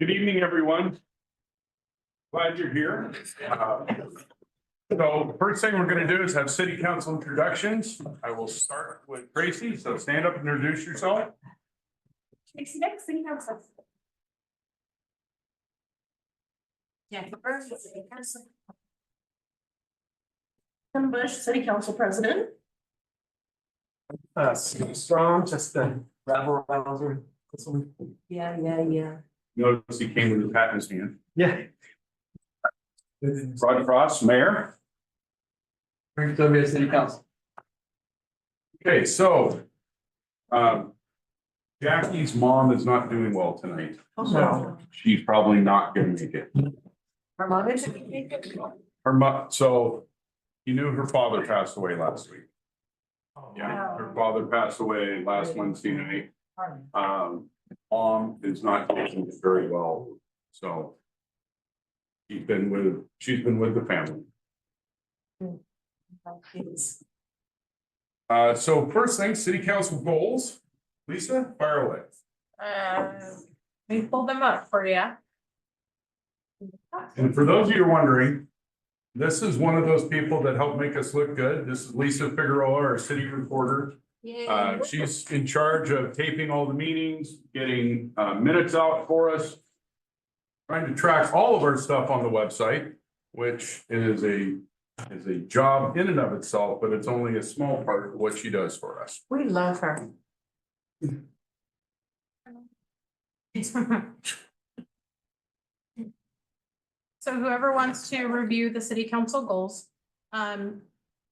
Good evening, everyone. Glad you're here. So the first thing we're going to do is have city council introductions. I will start with Tracy, so stand up and introduce yourself. Tracy next, city council. Jackie Burke, city council. Tim Bush, city council president. Strong, just the rabble rouser. Yeah. Notice he came with his hat in his hand. Yeah. Rod Cross, mayor. Frank W. City Council. Okay, so Jackie's mom is not doing well tonight. So she's probably not going to make it. Our mom is. Her mom, so you knew her father passed away last week. Yeah, her father passed away last Wednesday night. Mom is not doing very well, so she's been with the family. So first thing, city council goals. Lisa, fire away. We pulled them up for you. And for those of you who are wondering, this is one of those people that help make us look good. This is Lisa Figueroa, our city reporter. She's in charge of taping all the meetings, getting minutes out for us, trying to track all of our stuff on the website, which is a job in and of itself, but it's only a small part of what she does for us. We love her. So whoever wants to review the city council goals,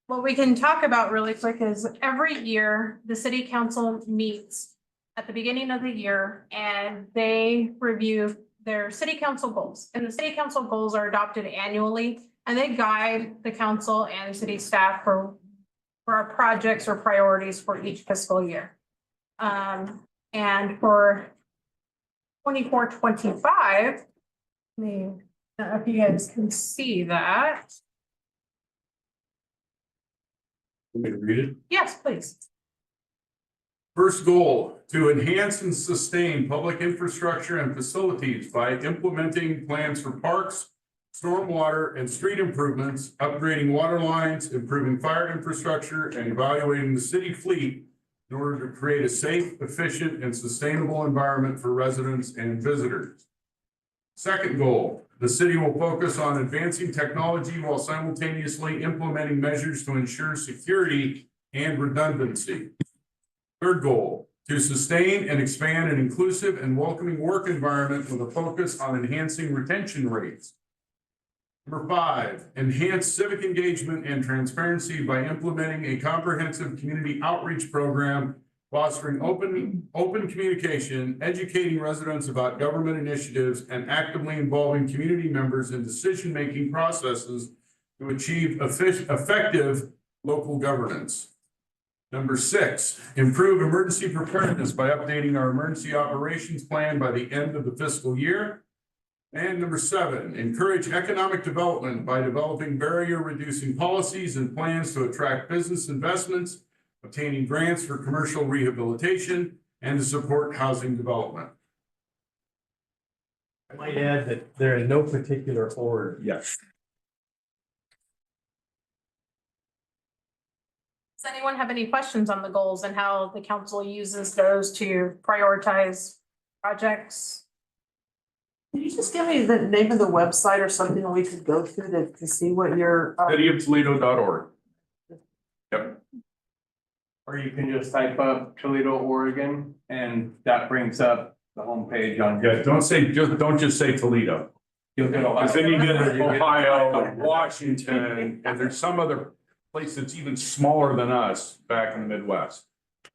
what we can talk about really quick is every year, the city council meets at the beginning of the year and they review their city council goals. And the city council goals are adopted annually and they guide the council and city staff for our projects or priorities for each fiscal year. And for 24-25, I don't know if you guys can see that. Want me to read it? Yes, please. First goal, to enhance and sustain public infrastructure and facilities by implementing plans for parks, stormwater and street improvements, upgrading water lines, improving fire infrastructure, and evaluating the city fleet in order to create a safe, efficient, and sustainable environment for residents and visitors. Second goal, the city will focus on advancing technology while simultaneously implementing measures to ensure security and redundancy. Third goal, to sustain and expand an inclusive and welcoming work environment with a focus on enhancing retention rates. Number 5, enhance civic engagement and transparency by implementing a comprehensive community outreach program, fostering open communication, educating residents about government initiatives, and actively involving community members in decision-making processes to achieve effective local governance. Number 6, improve emergency preparedness by updating our emergency operations plan by the end of the fiscal year. And number 7, encourage economic development by developing barrier-reducing policies and plans to attract business investments, obtaining grants for commercial rehabilitation, and to support housing development. I might add that they're in no particular order. Yes. Does anyone have any questions on the goals and how the council uses those to prioritize projects? Can you just give me the name of the website or something we could go through to see what your Cityoftoledo.org. Yep. Or you can just type up Toledo, Oregon, and that brings up the homepage on your. Yeah, don't just say Toledo. You'll get Because then you get Ohio. Ohio and Washington, and there's some other place that's even smaller than us back in the Midwest.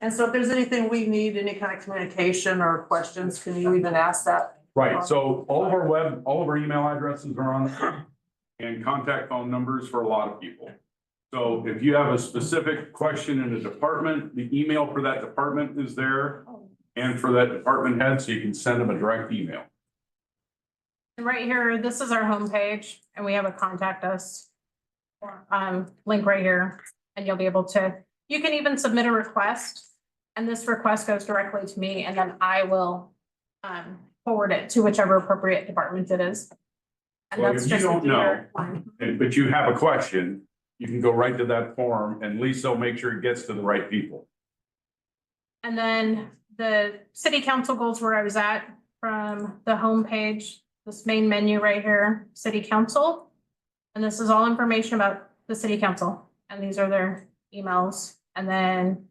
And so if there's anything we need, any kind of communication or questions, can you even ask that? Right, so all of our email addresses are on there and contact phone numbers for a lot of people. So if you have a specific question in a department, the email for that department is there and for that department head, so you can send them a direct email. And right here, this is our homepage and we have a contact us link right here, and you'll be able to, you can even submit a request and this request goes directly to me and then I will forward it to whichever appropriate department it is. And Well, that's if you just a don't know, year line. but you have a question, you can go right to that form and Lisa will make sure it gets to the right people. And then the city council goals where I was at from the homepage, this main menu right here, city council. And this is all information about the city council, and these are their emails. And then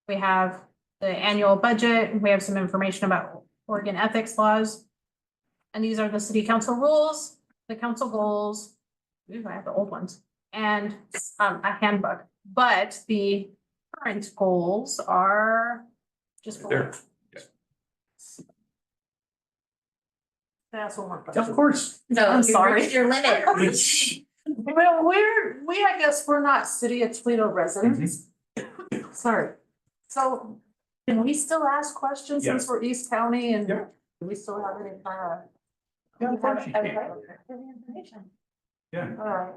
we have the annual budget, we have some information about Oregon ethics laws. And these are the city council rules, the council goals. Ooh, I have the old ones, and a handbook, but the current goals are just below. There. Can I ask one more question? Of course. No, I'm you sorry. reached your limit. Well, I guess we're not city of Toledo residents. Sorry. So can we still ask questions since Yes. we're East County and Yeah. do we still have any kind Yeah, of course you can. of? Yeah. All right.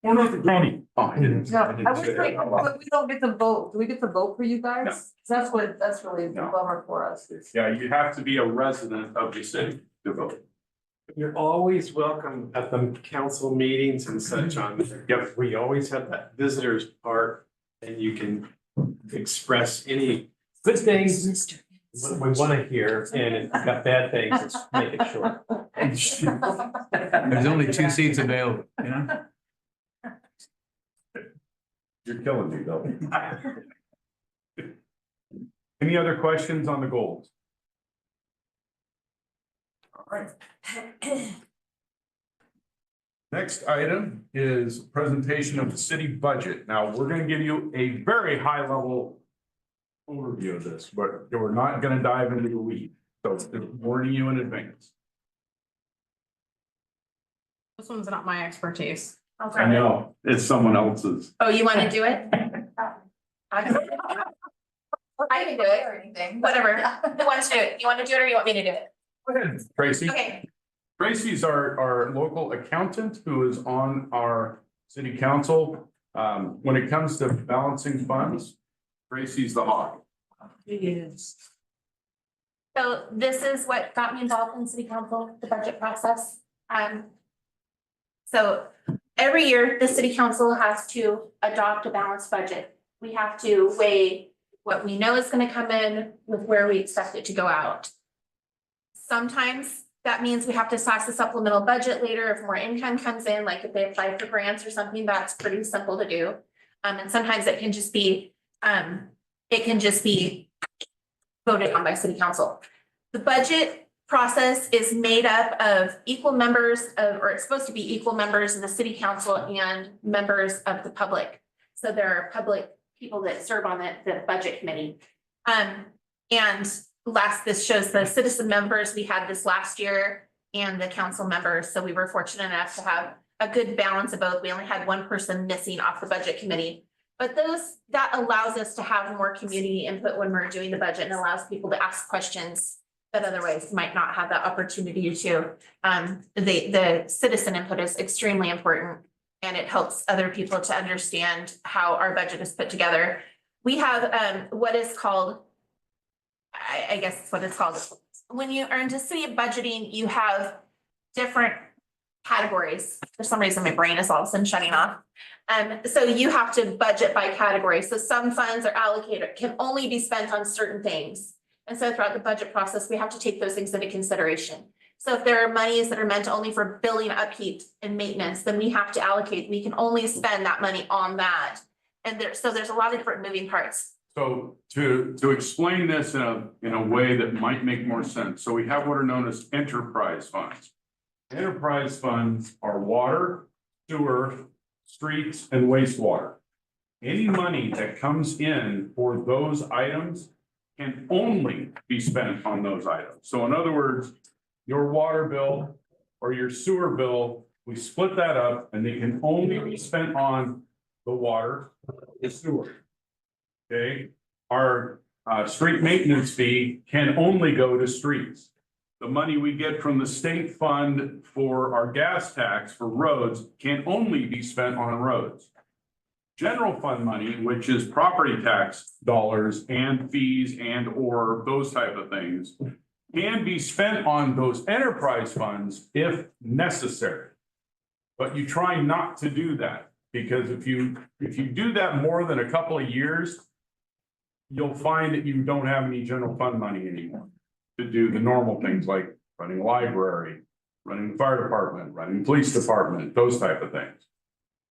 Or not the county. Oh, I didn't. No, I didn't I wish say that out loud. we don't get to vote. Do we get to vote for you guys? No. 'Cause that's really the No. bummer for us. Yeah, you have to be a resident of the city to vote. You're always welcome at the council meetings and such on. Yep. We always have that visitors part and you can express any good things we want to hear, and if you've got bad things, just make it short. There's only 2 seats available, you know? You're killing me, Bill. Any other questions on the goals? All right. Next item is presentation of the city budget. Now, we're gonna give you a very high level overview of this, but we're not gonna dive into the weeds. So it's warning you in advance. This one's not my expertise. I know, it's someone else's. Oh, you wanna do it? I can do it or anything, whatever. Who wants to do it? You wanna do it or you want me to do it? Go ahead, Tracy. Okay, Tracy's our local accountant who is on our city council. When it comes to balancing funds, Tracy's the hawk. Yes. so this is what got me involved in city council, the budget process. So every year, the city council has to adopt a balanced budget. We have to weigh what we know is gonna come in with where we expect it to go out. Sometimes that means we have to slash the supplemental budget later if more income comes in, like if they apply for grants or something, that's pretty simple to do. And sometimes it can just be voted on by city council. The budget process is made up of equal members of, or it's supposed to be equal members of the city council and members of the public. So there are public people that serve on the budget committee. And this shows the citizen members. We had this last year and the council members. So we were fortunate enough to have a good balance of both. We only had one person missing off the budget committee. But that allows us to have more community input when we're doing the budget and allows people to ask questions that otherwise might not have that opportunity to. The citizen input is extremely important and it helps other people to understand how our budget is put together. We have what is called, I guess it's what it's called. When you are into city budgeting, you have different categories. For some reason, my brain is all of a sudden shutting off. So you have to budget by category. So some funds are allocated, can only be spent on certain things. And so throughout the budget process, we have to take those things into consideration. So if there are monies that are meant only for building upkeep and maintenance, then we have to allocate, we can only spend that money on that. And so there's a lot of different moving parts. So to explain this in a way that might make more sense, so we have what are known as enterprise funds. Enterprise funds are water, sewer, streets, and wastewater. Any money that comes in for those items can only be spent on those items. So in other words, your water bill or your sewer bill, we split that up and they can only be spent on the water, the sewer. Okay, our street maintenance fee can only go to streets. The money we get from the state fund for our gas tax for roads can only be spent on roads. General fund money, which is property tax dollars and fees and or those type of things, can be spent on those enterprise funds if necessary. But you try not to do that, because if you do that more than a couple of years, you'll find that you don't have any general fund money anymore to do the normal things like running a library, running the fire department, running the police department, those type of things.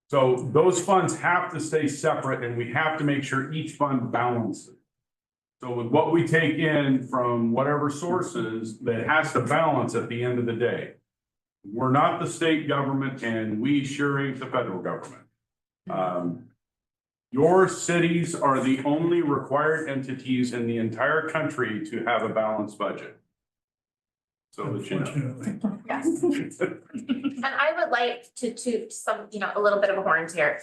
So those funds have to stay separate, and we have to make sure each fund balances. So with what we take in from whatever sources, that has to balance at the end of the day. We're not the state government, and we sure ain't the federal government. Your cities are the only required entities in the entire country to have a balanced budget. So that you know. Yes. And I would like to toot some, a little bit of a horns here.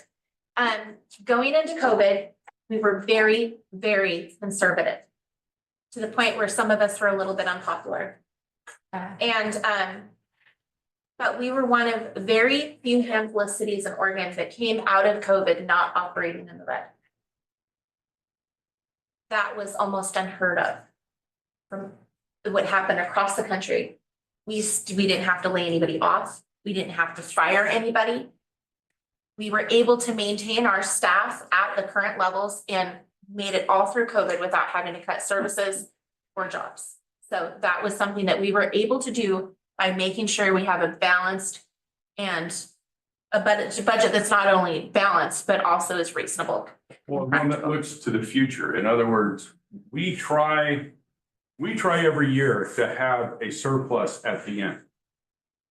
Going into COVID, we were very, very conservative, to the point where some of us were a little bit unpopular. But we were one of very few handful of cities in Oregon that came out of COVID not operating in the red. That was almost unheard of from what happened across the country. We didn't have to lay anybody off. We didn't have to fire anybody. We were able to maintain our staff at the current levels and made it all through COVID without having to cut services or jobs. So that was something that we were able to do by making sure we have a balanced and a budget that's not only balanced, but also is reasonable. Well, one that looks to the future. In other words, we try every year to have a surplus at the end.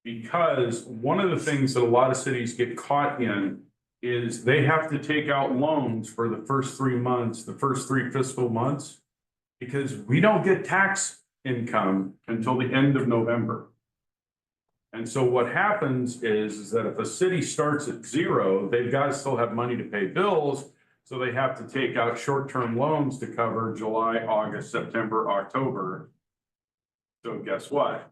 Because one of the things that a lot of cities get caught in is they have to take out loans for the first 3 months, the first 3 fiscal months, because we don't get tax income until the end of November. And so what happens is that if a city starts at 0, they've got to still have money to pay bills. So they have to take out short-term loans to cover July, August, September, October. So guess what?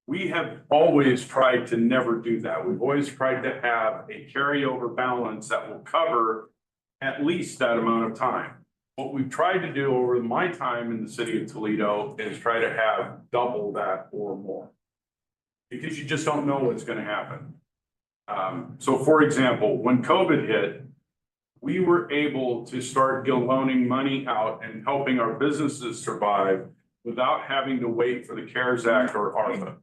We have always tried to never do that. We've always tried to have a carryover balance that will cover at least that amount of time. What we've tried to do over my time in the city of Toledo is try to have double that or more, because you just don't know what's going to happen. So for example, when COVID hit, we were able to start loaning money out and helping our businesses survive without having to wait for the CARES Act or ARPA.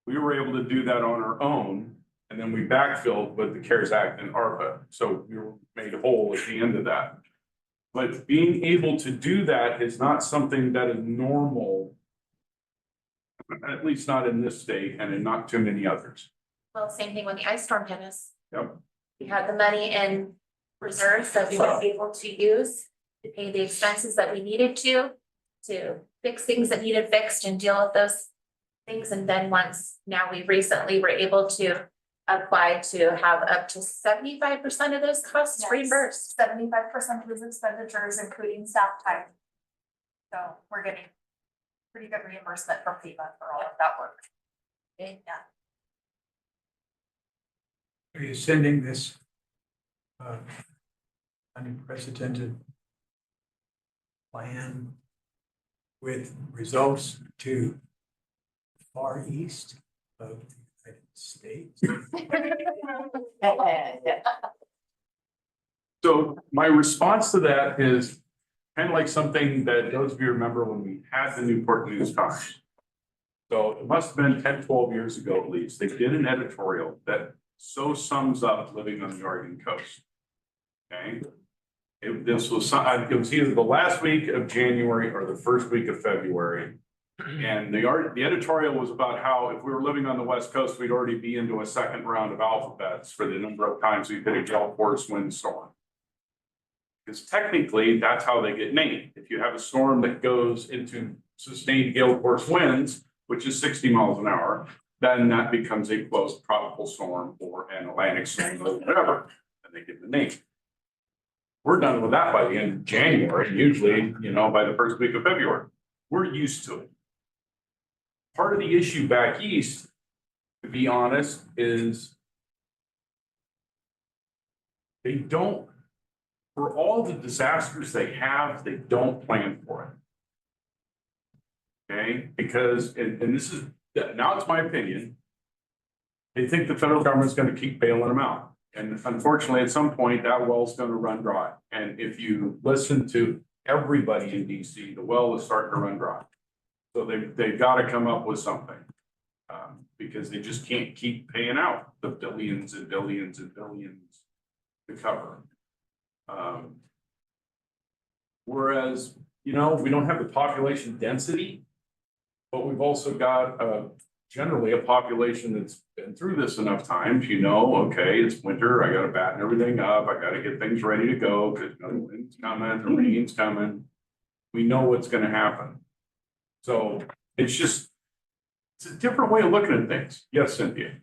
We were able to do that on our own, and then we backfilled with the CARES Act and ARPA. So we were made whole at the end of that. But being able to do that is not something that is normal, at least not in this state and in not too many others. Well, same thing when the ice storm hit us. Yep. We had the money in reserves that we were able to use to pay the expenses that we needed to fix things that needed fixed and deal with those things. And then now we recently were able to apply to have up to 75% of those costs reimbursed. 75% of those expenditures, including staff time. So we're getting pretty good reimbursement from FEMA for all of that work. Yeah. Are you sending this unprecedented plan with results to the far east of the United States? So my response to that is kind of like something that those of you remember when we had the Newport News Times. So it must have been 10, 12 years ago at least. They did an editorial that so sums up living on the Oregon coast. Okay. It was either the last week of January or the first week of February. And the editorial was about how if we were living on the West Coast, we'd already be into a second round of alphabets for the number of times we've hit a gale force windstorm. Because technically, that's how they get named. If you have a storm that goes into sustained gale force winds, which is 60 miles an hour, then that becomes a close tropical storm or an Atlantic storm or whatever, and they get the name. We're done with that by the end of January, usually, by the first week of February. We're used to it. Part of the issue back east, to be honest, is they don't, for all the disasters they don't plan for it. Okay, because, and this is, now it's my opinion. They think the federal government's gonna keep bailing them out. And unfortunately, at some point, that well's gonna run dry. And if you listen to everybody in DC, the well is starting to run dry. So they've gotta come up with something. Because they just can't keep paying out the billions and billions and billions to cover. Whereas, you know, we don't have the population density, but we've also got generally a population that's been through this enough times, you know, okay, it's winter, I gotta batten everything up, I gotta get things ready to go, because the wind's coming, the rain's coming. We know what's gonna happen. So it's just, it's a different way of looking at things. Yes, Cynthia?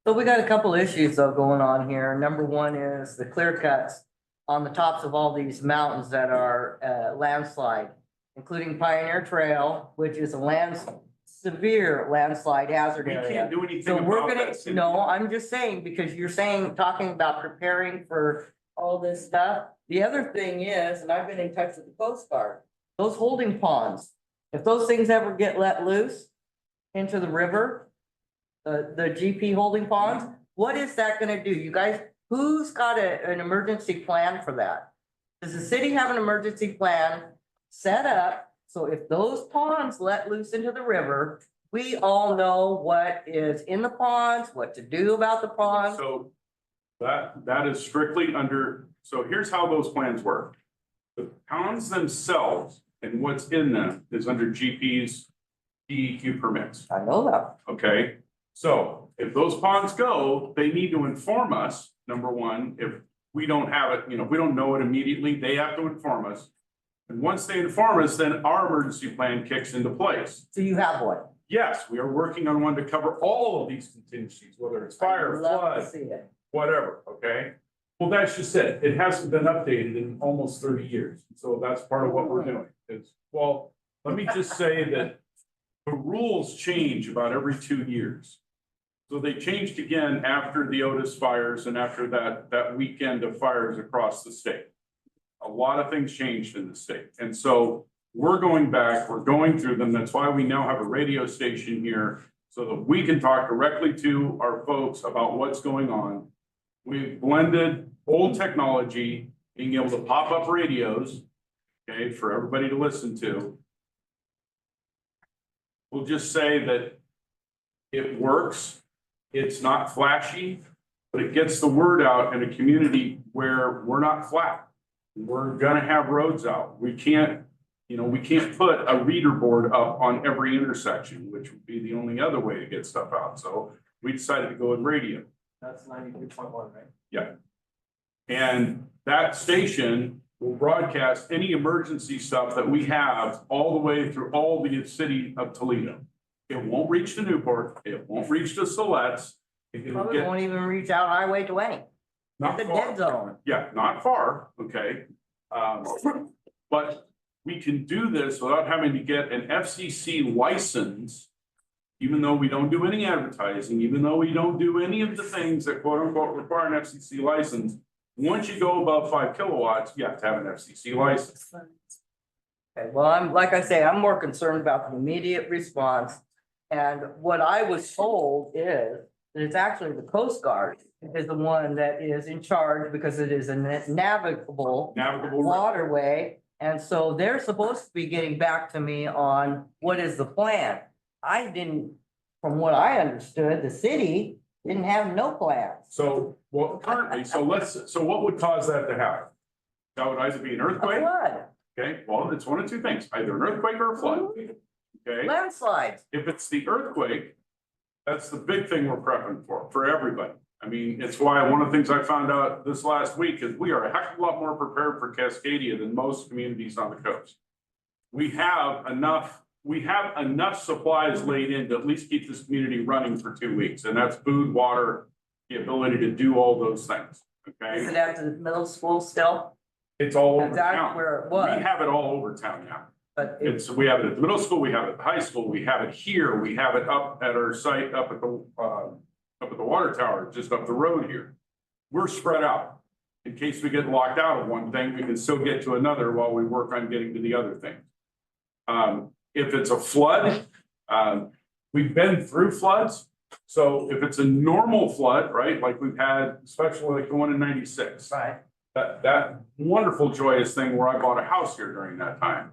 So we got a couple issues though going on here. Number one is the clear cuts on the tops of all these mountains that are landslide, including Pioneer Trail, which is a severe landslide hazard We area. can't do anything So we're about gonna, that, Cynthia. no, I'm just saying, because you're talking about preparing for all this stuff. The other thing is, and I've been in touch with the Coast Guard, those holding ponds, if those things ever get let loose into the river, the GP holding ponds, what is that gonna do? You guys, who's got an emergency plan for that? Does the city have an emergency plan set up? So if those ponds let loose into the river, we all know what is in the ponds, what to do about the ponds. So that is strictly under, so here's how those plans work. The ponds themselves and what's in them is under GP's DEQ permits, I know that. okay? So if those ponds go, they need to inform us, number one, if we don't have it, you know, if we don't know it immediately, they have to inform us. And once they inform us, then our emergency plan kicks into place. So you have one. Yes, we are working on one to cover all of these contingencies, whether it's fire, I'd love flood, to see it. whatever, okay? Well, that's just it. It hasn't been updated in almost 30 years. So that's part of what we're doing. Is, well, let me just say that the rules change about every 2 years. So they changed again after the Otis fires and after that weekend of fires across the state. A lot of things changed in the state. And so we're going back, we're going through them. That's why we now have a radio station here so that we can talk directly to our folks about what's going on. We've blended old technology, being able to pop up radios, okay, for everybody to listen to. We'll just say that it works. It's not flashy, but it gets the word out in a community where we're not flat. We're gonna have roads out. We can't, you know, we can't put a reader board up on every intersection, which would be the only other way to get stuff out. So we decided to go with radio. That's 92.1, right? Yeah. And that station will broadcast any emergency stuff that we have all the way through all the city of Toledo. It won't reach to Newport. It won't reach to Siletz. It'll Probably get won't even reach out Highway 20. not The far. dead zone. Yeah, not far, okay? But we can do this without having to get an FCC license, even though we don't do any advertising, even though we don't do any of the things that quote unquote require an FCC license. Once you go above 5 kilowatts, you have to have an FCC license. Okay, well, like I say, I'm more concerned about the immediate response. And what I was told is that it's actually the Coast Guard is the one that is in charge because it is a navigable waterway. And so they're supposed to be getting back to me on what is the plan. I didn't, from what I understood, the city didn't have no plans. So, well, currently, so what would cause that to happen? That would either be an A earthquake, flood, okay? Well, it's one of two things, either an earthquake or a flood, okay? landslides. If it's the earthquake, that's the big thing we're prepping for everybody. I mean, it's why one of the things I found out this last week is we are a heck of a lot more prepared for Cascadia than most communities on the coast. We have enough supplies laid in to at least keep this community running for 2 weeks, and that's food, water, the ability to do all those things, Is okay? it at the middle school still? It's all over And that's town. where it We was, have it all over town now. but We have it at the middle school, we have it at the high school, we have it here, we have it up at our site, up at the water tower, just up the road here. We're spread out. In case we get locked out of one thing, we can still get to another while we work on getting to the other thing. if it's a flood, we've been through floods. So if it's a normal flood, right, like we've had, especially like the one in 96. Right. That wonderful joyous thing where I bought a house here during that time.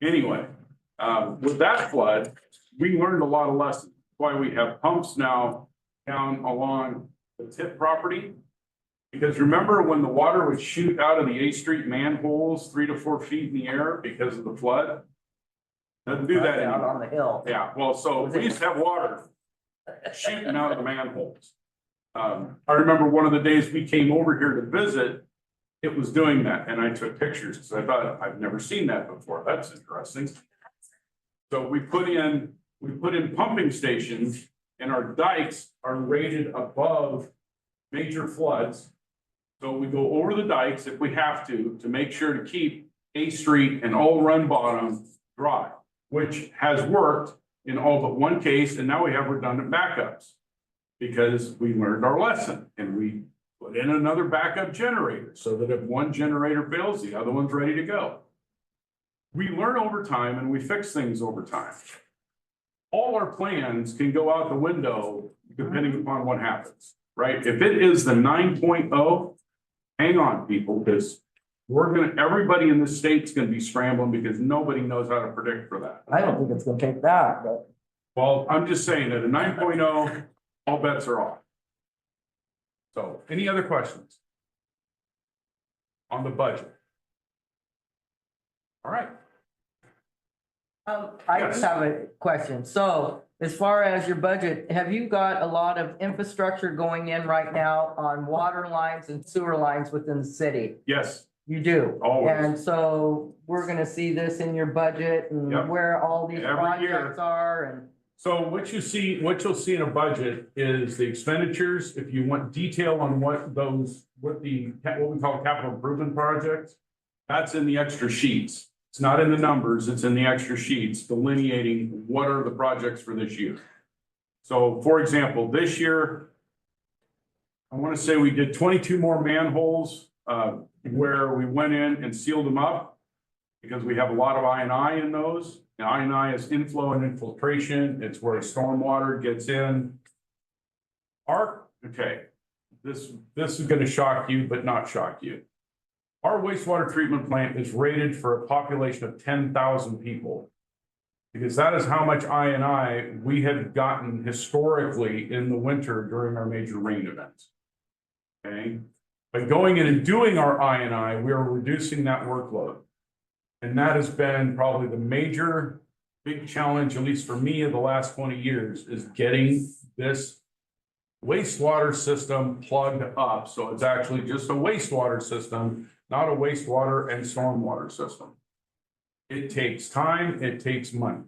Anyway, with that flood, we learned a lot of lessons. Why we have pumps now down along the tip property. Because remember when the water would shoot out of the A Street manholes 3 to 4 feet in the air because of the flood? Doesn't do that Out anymore. on the hill. Yeah, well, so we used to have water shooting out of the manholes. I remember one of the days we came over here to visit, it was doing that, and I took pictures, because I thought, I've never seen that before, that's interesting. So we put in pumping stations, and our dikes are rated above major floods. So we go over the dikes if we have to make sure to keep A Street and all run bottom dry, which has worked in all but one case, and now we have redundant backups. Because we learned our lesson and we put in another backup generator so that if one generator fails, the other one's ready to go. We learn over time and we fix things over time. All our plans can go out the window depending upon what happens, right? If it is the 9.0, hang on, people, because everybody in this state's gonna be scrambling because nobody knows how to predict for that. I don't think it's gonna take that, but. Well, I'm just saying that a 9.0, all bets are off. So, any other questions? On the budget? All right. I just have a question. So as far as your budget, have you got a lot of infrastructure going in right now on water lines and sewer lines within the city? Yes, You do? Always. And so we're gonna see this in your budget and Yep. where all these Every year. projects are and. so what you'll see in a budget is the expenditures. If you want detail on what we call capital improvement projects, that's in the extra sheets. It's not in the numbers, it's in the extra sheets delineating what are the projects for this year. So for example, this year, I want to say we did 22 more manholes where we went in and sealed them up because we have a lot of I&I in those. And I&I is inflow and infiltration. It's where stormwater gets in. This is going to shock you, but not shock you. Our wastewater treatment plant is rated for a population of 10,000 people. Because that is how much I&I we have gotten historically in the winter during our major rain events. Okay, by going in and doing our I&I, we are reducing that workload. And that has been probably the major big challenge, at least for me in the last 20 years, is getting this wastewater system plugged up. So it's actually just a wastewater system, not a wastewater and stormwater system. It takes time, it takes money.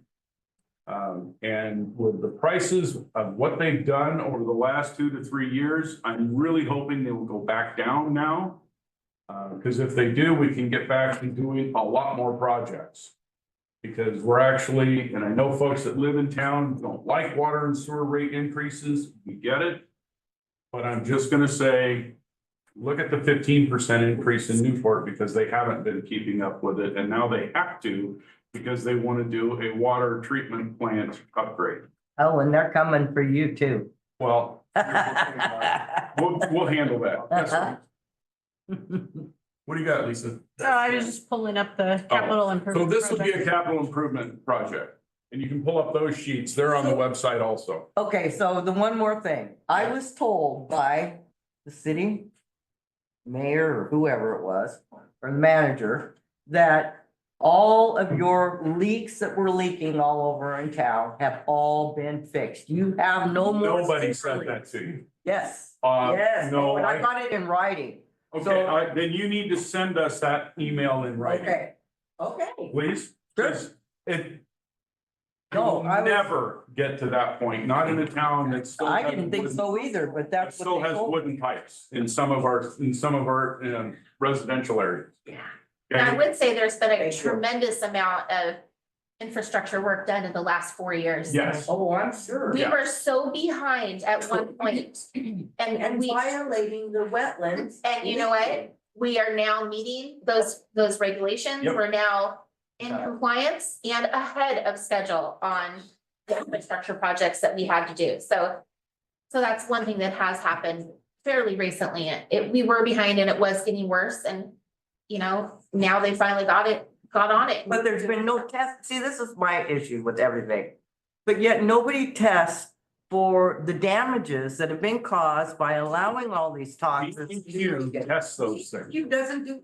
And with the prices of what they've done over the last 2 to 3 years, I'm really hoping they will go back down now. Because if they do, we can get back to doing a lot more projects. Because we're actually, and I know folks that live in town don't like water and sewer rate increases, we get it. But I'm just gonna say, look at the 15% increase in Newport because they haven't been keeping up with it, and now they have to because they want to do a water treatment plant upgrade. Oh, and they're coming for you too. Well, we'll handle that. That's fine. What do you got, Lisa? So I was just pulling up the capital So improvement. this will be a project. capital improvement project, and you can pull up those sheets. They're on the website also. Okay, so the one more thing, I was told by the city mayor or whoever it was, or the manager, that all of your leaks that were leaking all over in town have all been fixed. You have no more. Nobody sewer said that leaks. to you. Yes, yes, No, and I got it in writing. okay, then you need to send us that email in writing, Okay, okay. please. Sure. 'Cause it No, will I was- never get to that point, not in a town that still. I has didn't think wooden- so either, but that that's still what they has told me. wooden pipes in some of our residential areas. Yeah. And I Okay? would say there's been a Thank you. tremendous amount of infrastructure work done in the last 4 years. Yes. Oh, I'm sure. We Yeah. were so behind at one point, and And we, violating the wetlands. and you know what? We are now meeting those regulations. Yep. We're now in compliance and ahead of schedule on the infrastructure projects that we had to do. So that's one thing that has happened fairly recently. We were behind and it was getting worse and, you know, now they finally got on it. But there's been no test. See, this is my issue with everything. But yet nobody tests for the damages that have been caused by allowing all these toxins. You test those things. You doesn't do.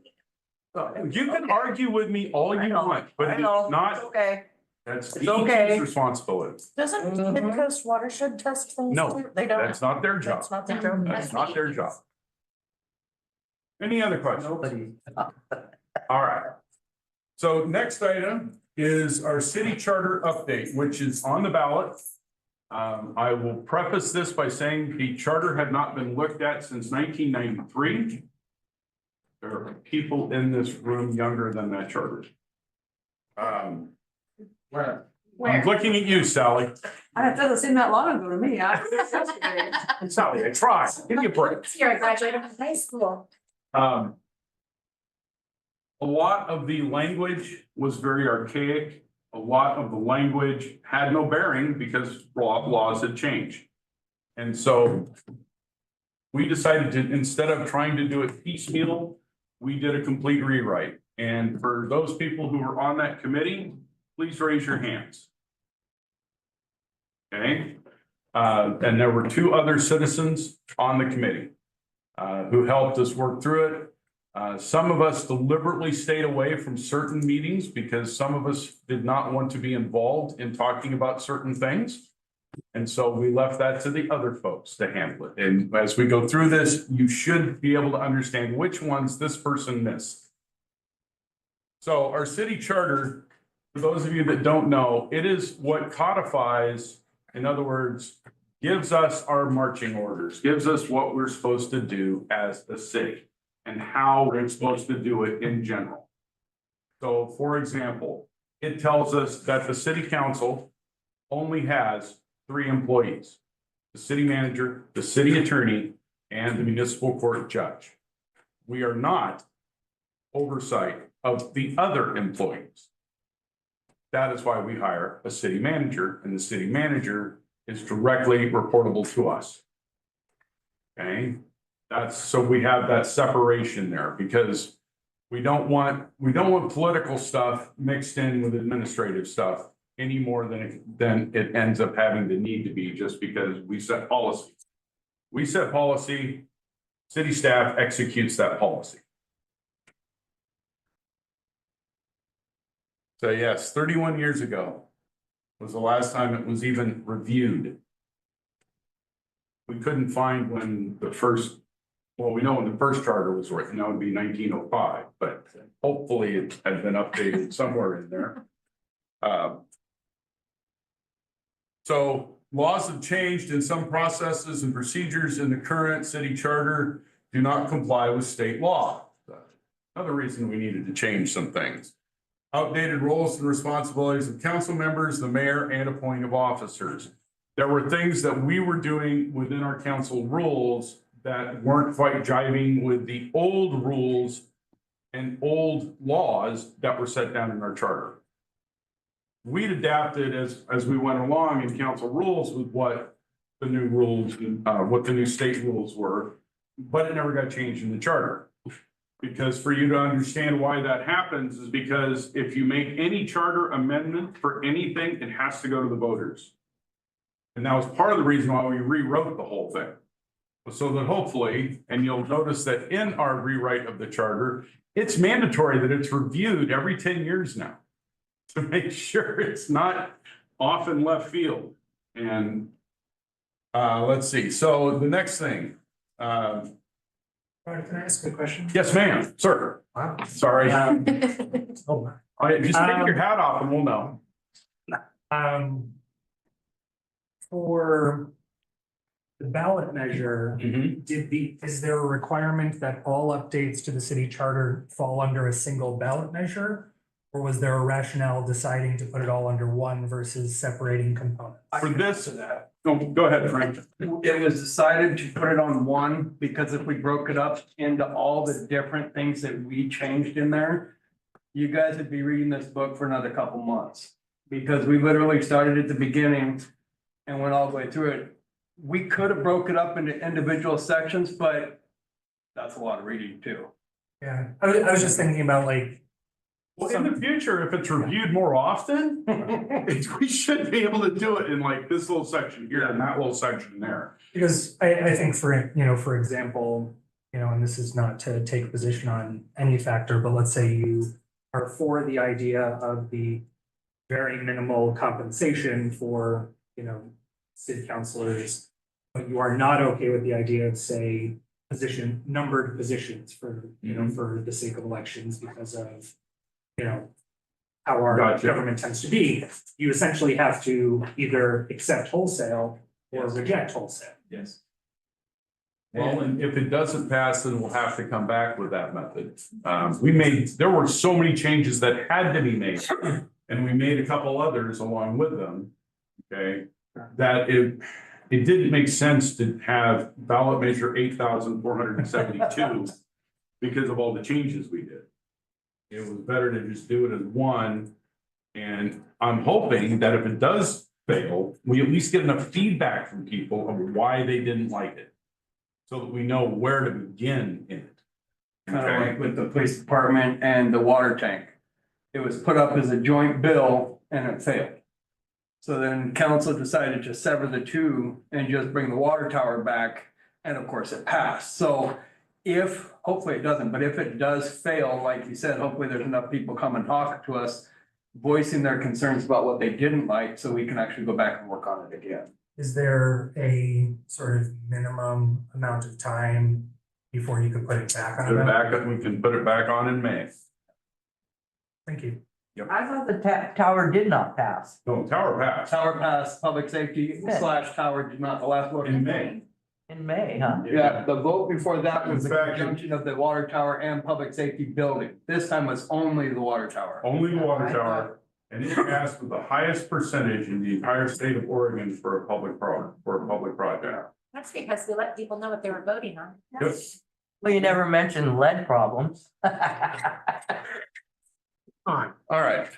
You can argue with me all I you know, want, but I it's know, it's not, okay. that's It's okay. DEP's responsibility. Doesn't Mhm. Midcoast Watershed test things No, too? They don't. That's not their job. That's not their job. That's not their job. Any other questions? Nobody. All right. So next item is our city charter update, which is on the ballot. I will preface this by saying the charter had not been looked at since 1993. There are people in this room younger than that charter. Where? I'm looking at you, Sally. It doesn't seem that long ago to me. Sally, I tried. Give me a break. Here, I graduated from high school. A lot of the language was very archaic. A lot of the language had no bearing because laws had changed. And so we decided to, instead of trying to do it piecemeal, we did a complete rewrite. And for those people who were on that committee, please raise your hands. Okay, and there were 2 other citizens on the committee who helped us work through it. Some of us deliberately stayed away from certain meetings because some of us did not want to be involved in talking about certain things. And so we left that to the other folks to handle it. And as we go through this, you should be able to understand which ones this person missed. So our city charter, for those of you that don't know, it is what codifies, in other words, gives us our marching orders, gives us what we're supposed to do as the city and how we're supposed to do it in general. So for example, it tells us that the city council only has 3 employees: the city manager, the city attorney, and the municipal court judge. We are not oversight of the other employees. That is why we hire a city manager, and the city manager is directly reportable to us. Okay, so we have that separation there because we don't want political stuff mixed in with administrative stuff any more than it ends up having the need to be, just because we set policy. We set policy, city staff executes that policy. So yes, 31 years ago was the last time it was even reviewed. We couldn't find when the first, well, we know when the first charter was written, that would be 1905, but hopefully it had been updated somewhere in there. So laws have changed and some processes and procedures in the current city charter do not comply with state law. Another reason we needed to change some things. Outdated roles and responsibilities of council members, the mayor, and appointing of officers. There were things that we were doing within our council rules that weren't quite jiving with the old rules and old laws that were set down in our charter. We'd adapted as we went along in council rules with what the new rules, what the new state rules were, but it never got changed in the charter. Because for you to understand why that happens is because if you make any charter amendment for anything, it has to go to the voters. And that was part of the reason why we rewrote the whole thing. So that hopefully, and you'll notice that in our rewrite of the charter, it's mandatory that it's reviewed every 10 years now to make sure it's not off in left field. And let's see. So the next thing. Can I ask a question? Yes, ma'am, sir. Wow. Sorry. Oh, Just take your hat off and we'll know. For the ballot measure, is there a requirement that all updates to the city charter fall under a single ballot measure? Or was there a rationale deciding to put it all under one versus separating components? For this, go ahead, Frank. It was decided to put it on one because if we broke it up into all the different things that we changed in there, you guys would be reading this book for another couple months. Because we literally started at the beginning and went all the way through it. We could have broke it up into individual sections, but that's a lot of reading too. Yeah, I was just thinking about like, Well, in the future, if it's reviewed more often, we should be able to do it in like this little section here and that little section there. because I think for example, and this is not to take a position on any factor, but let's say you are for the idea of the very minimal compensation for, city councilors, but you are not okay with the idea of, say, numbered positions for, for the sake of elections because of, how our Gotcha. government tends to be, you essentially have to either accept wholesale or reject wholesale. Yes. Well, and if it doesn't pass, then we'll have to come back with that method. There were so many changes that had to be made, and we made a couple others along with them. Okay, that it didn't make sense to have ballot measure 8,472 because of all the changes we did. It was better to just do it as one, and I'm hoping that if it does fail, we at least get enough feedback from people of why they didn't like it, so that we know where to begin in it. Kind of like with the police department and the water tank. It was put up as a joint bill and it failed. So then council decided to sever the two and just bring the water tower back, and of course it passed. So hopefully it doesn't, but if it does fail, like you said, hopefully there's enough people come and talk to us, voicing their concerns about what they didn't like, so we can actually go back and work on it again. Is there a sort of minimum amount of time before you could put it back on? We can put it back on in May. Thank you. I thought the tower did not pass. No, tower passed Tower pass, public safety / tower did not, the last vote. in May. In May, huh? Yeah, the vote before that was In the fact, conjunction of the water tower and public safety building. This time was only the water tower. Only the water tower, and it passed with the highest percentage in the entire state of Oregon for a public project. That's because we let people know what they were voting on. Yep. Well, you never mentioned lead problems. All right.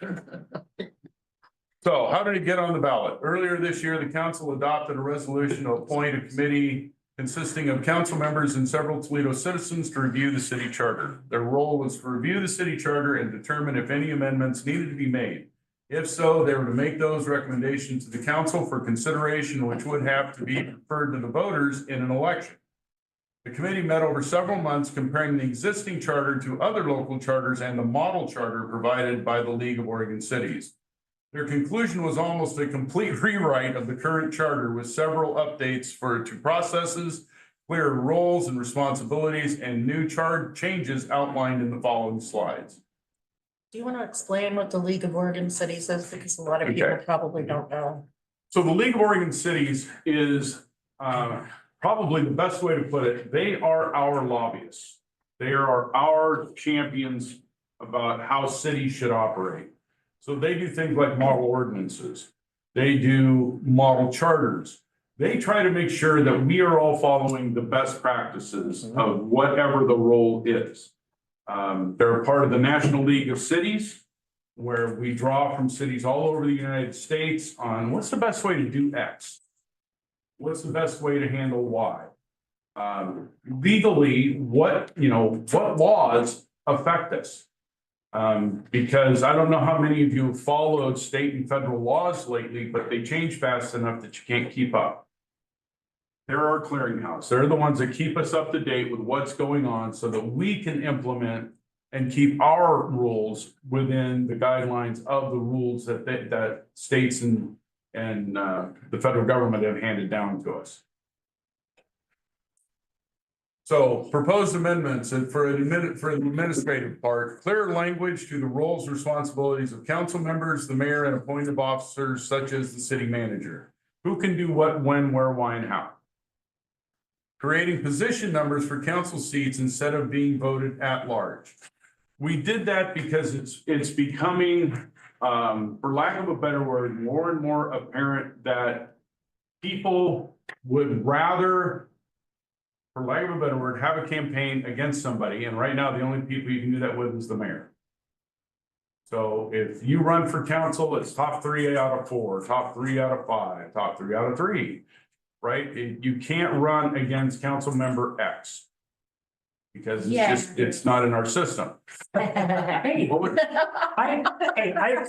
So how did it get on the ballot? Earlier this year, the council adopted a resolution to appoint a committee consisting of council members and several Toledo citizens to review the city charter. Their role was to review the city charter and determine if any amendments needed to be made. If so, they were to make those recommendations to the council for consideration, which would have to be referred to the voters in an election. The committee met over several months comparing the existing charter to other local charters and the model charter provided by the League of Oregon Cities. Their conclusion was almost a complete rewrite of the current charter with several updates to processes, clear roles and responsibilities, and new changes outlined in the following slides. Do you want to explain what the League of Oregon Cities is? Because a lot of people probably don't know. So the League of Oregon Cities is probably the best way to put it. They are our lobbyists. They are our champions about how cities should operate. So they do things like model ordinances. They do model charters. They try to make sure that we are all following the best practices of whatever the role is. They're a part of the National League of Cities, where we draw from cities all over the United States on what's the best way to do X. What's the best way to handle Y? Legally, what laws affect us? Because I don't know how many of you have followed state and federal laws lately, but they change fast enough that you can't keep up. They're our clearinghouse. They're the ones that keep us up to date with what's going on so that we can implement and keep our rules within the guidelines of the rules that states and the federal government have handed down to us. So proposed amendments and for the administrative part, clear language to the roles, responsibilities of council members, the mayor, and appointed officers such as the city manager. Who can do what, when, where, why, and how. Creating position numbers for council seats instead of being voted at large. We did that because it's becoming, for lack of a better word, more and more apparent that people would rather, for lack of a better word, have a campaign against somebody. And right now, the only people you can do that with is the mayor. So if you run for council, it's top 3 out of 4, top 3 out of 5, top 3 out of 3, right? You can't run against council member X. Because it's not in our system. Hey, What would-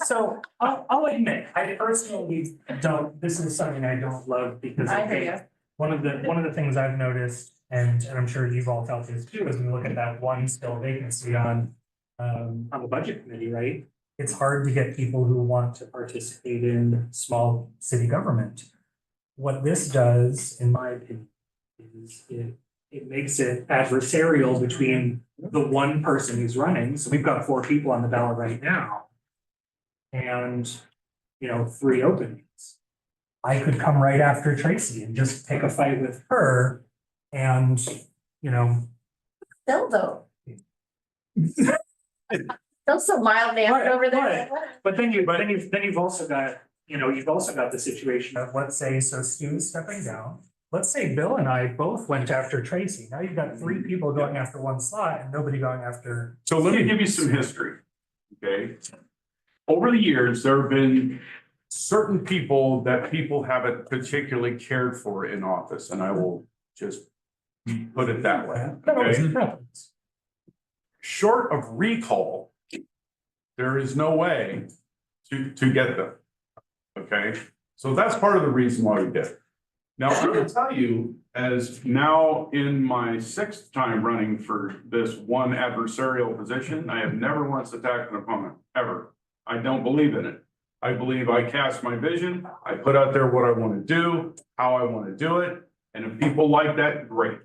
so I'll admit, I personally don't, this is something I don't love because I think one of the things I've noticed, and I'm sure you've all felt this too, as we look at that one still vacancy on the budget committee, right? It's hard to get people who want to participate in small city government. What this does, in my opinion, is it makes it adversarial between the one person who's running. So we've got 4 people on the ballot right now. And, 3 openings. I could come right after Tracy and just pick a fight with her and, Still though. Still so mild mannered over there. But then you've also got, the situation of, let's say, so Stu's stepping down. Let's say Bill and I both went after Tracy. Now you've got 3 people going after one slot and nobody going after. So let me give you some history, okay? Over the years, there have been certain people that people haven't particularly cared for in office, and I will just put it that way, okay? Short of recall, there is no way to get them, okay? So that's part of the reason why we did it. Now, I will tell you, as now in my 6th time running for this one adversarial position, I have never once attacked an opponent, ever. I don't believe in it. I believe I cast my vision, I put out there what I want to do, how I want to do it, and if people like that, great.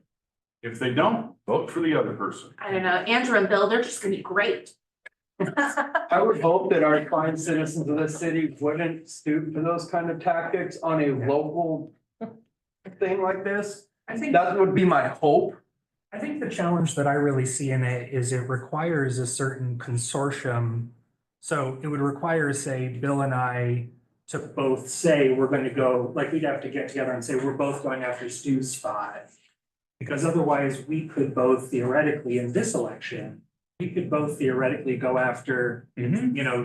If they don't, vote for the other person. I don't know, Andrew and Bill, they're just gonna be great. I would hope that our fine citizens of the city wouldn't stoop to those kind of tactics on a local thing like this. I think That would be my hope. I think the challenge that I really see in it is it requires a certain consortium. So it would require, say, Bill and I to both say we're going to go, like we'd have to get together and say we're both going after Stu's spot. Because otherwise we could both theoretically in this election, we could both theoretically go after,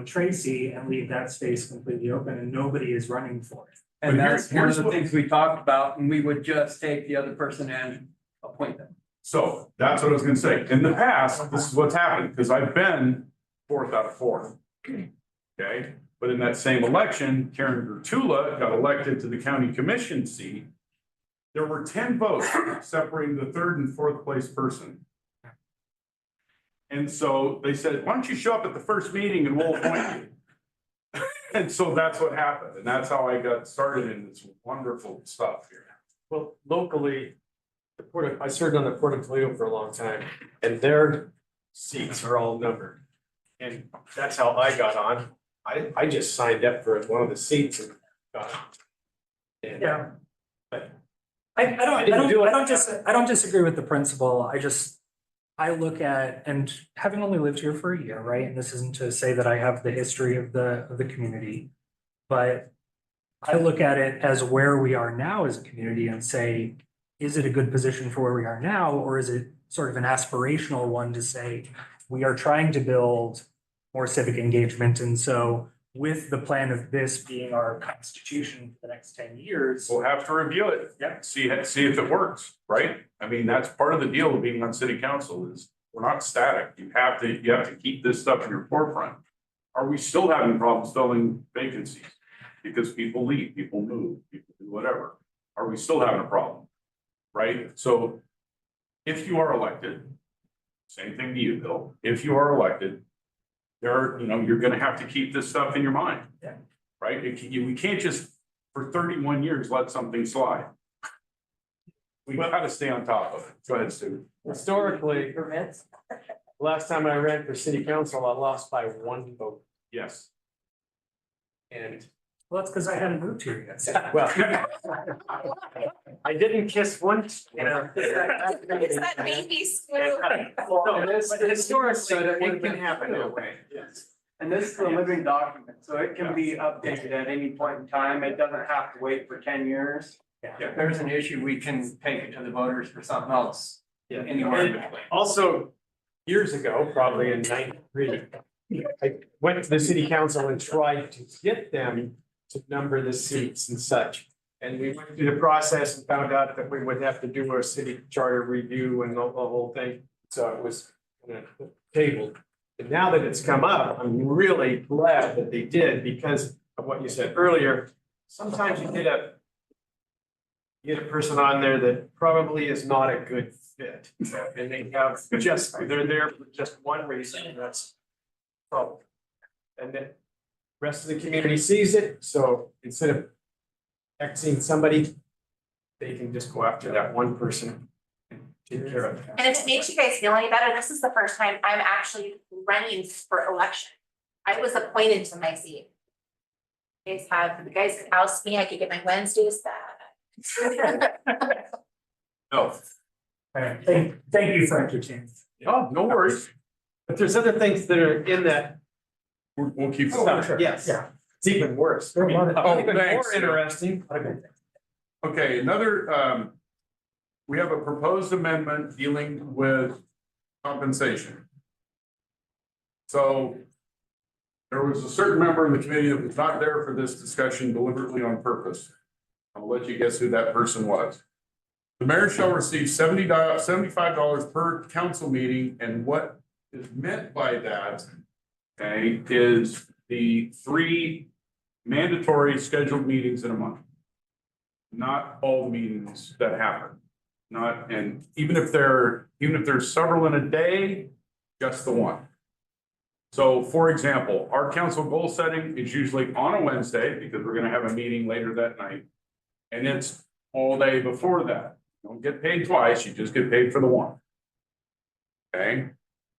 Tracy and leave that space completely open and nobody is running for it. And But that's one of here's the what- things we talked about, and we would just take the other person and appoint them. So that's what I was gonna say. In the past, this is what's happened, because I've been 4th out of 4. Okay, but in that same election, Karen Gertula got elected to the county commission seat. There were 10 votes separating the 3rd and 4th place person. And so they said, why don't you show up at the first meeting and we'll appoint you? And so that's what happened, and that's how I got started in this wonderful stuff here. Well, locally, I served on the Port of Toledo for a long time, and their seats are all numbered. And that's how I got on. I just signed up for one of the seats and got on. And, Yeah. but I don't disagree with the principle. I look at, and having only lived here for a year, right? And this isn't to say that I have the history of the community, but I look at it as where we are now as a community and say, is it a good position for where we are now? Or is it sort of an aspirational one to say, we are trying to build more civic engagement. And so with the plan of this being our constitution for the next 10 years. We'll have to review it. Yeah. See if it works, right? I mean, that's part of the deal of being on city council is we're not static. You have to keep this stuff in your forefront. Are we still having problems filling vacancies? Because people leave, people move, people do whatever. Are we still having a problem? Right? So if you are elected, same thing to you, Bill, if you are elected, you're gonna have to keep this stuff in your mind. Yeah. Right? We can't just, for 31 years, let something slide. We gotta stay on top of it. Go ahead, Stu. historically, Permits? last time I ran for city council, I lost by 1 vote. Yes. And, Well, that's because I hadn't moved here yet. well, I didn't kiss one. It's that baby screw. Historically, it can happen that way. Yes. And this is a living document, so it can be updated at any point in time. It doesn't have to wait for 10 years. If there's an issue, we can take it to the voters for something else. Anywhere in between. Also, years ago, probably in '93, went to the city council and tried to get them to number the seats and such. And we went through the process and found out that we would have to do a city charter review and the whole thing. So it was tabled. And now that it's come up, I'm really glad that they did because of what you said earlier. Sometimes you get a person on there that probably is not a good fit. And they have they're there for just one reason, and that's trouble. And the rest of the community sees it, so instead of Xing somebody, they can just go after that one person and take care of it. And if it makes you guys feel any better, this is the first time I'm actually running for election. I was appointed to my seat. You guys could oust me, I could get my Wednesdays back. No. Thank you for entertaining. Oh, no worries. But there's other things that are in that. We'll keep. Yes. Yeah. It's even worse. There are a lot of- Even thanks. more interesting. Okay, another, we have a proposed amendment dealing with compensation. So there was a certain member of the committee that was not there for this discussion deliberately on purpose. I'll let you guess who that person was. The mayor shall receive $75 per council meeting, and what is meant by that, okay, is the 3 mandatory scheduled meetings in a month. Not all meetings that happen, and even if there's several in a day, just the one. So for example, our council goal setting is usually on a Wednesday because we're gonna have a meeting later that night. And it's all day before that. You don't get paid twice, you just get paid for the one. Okay,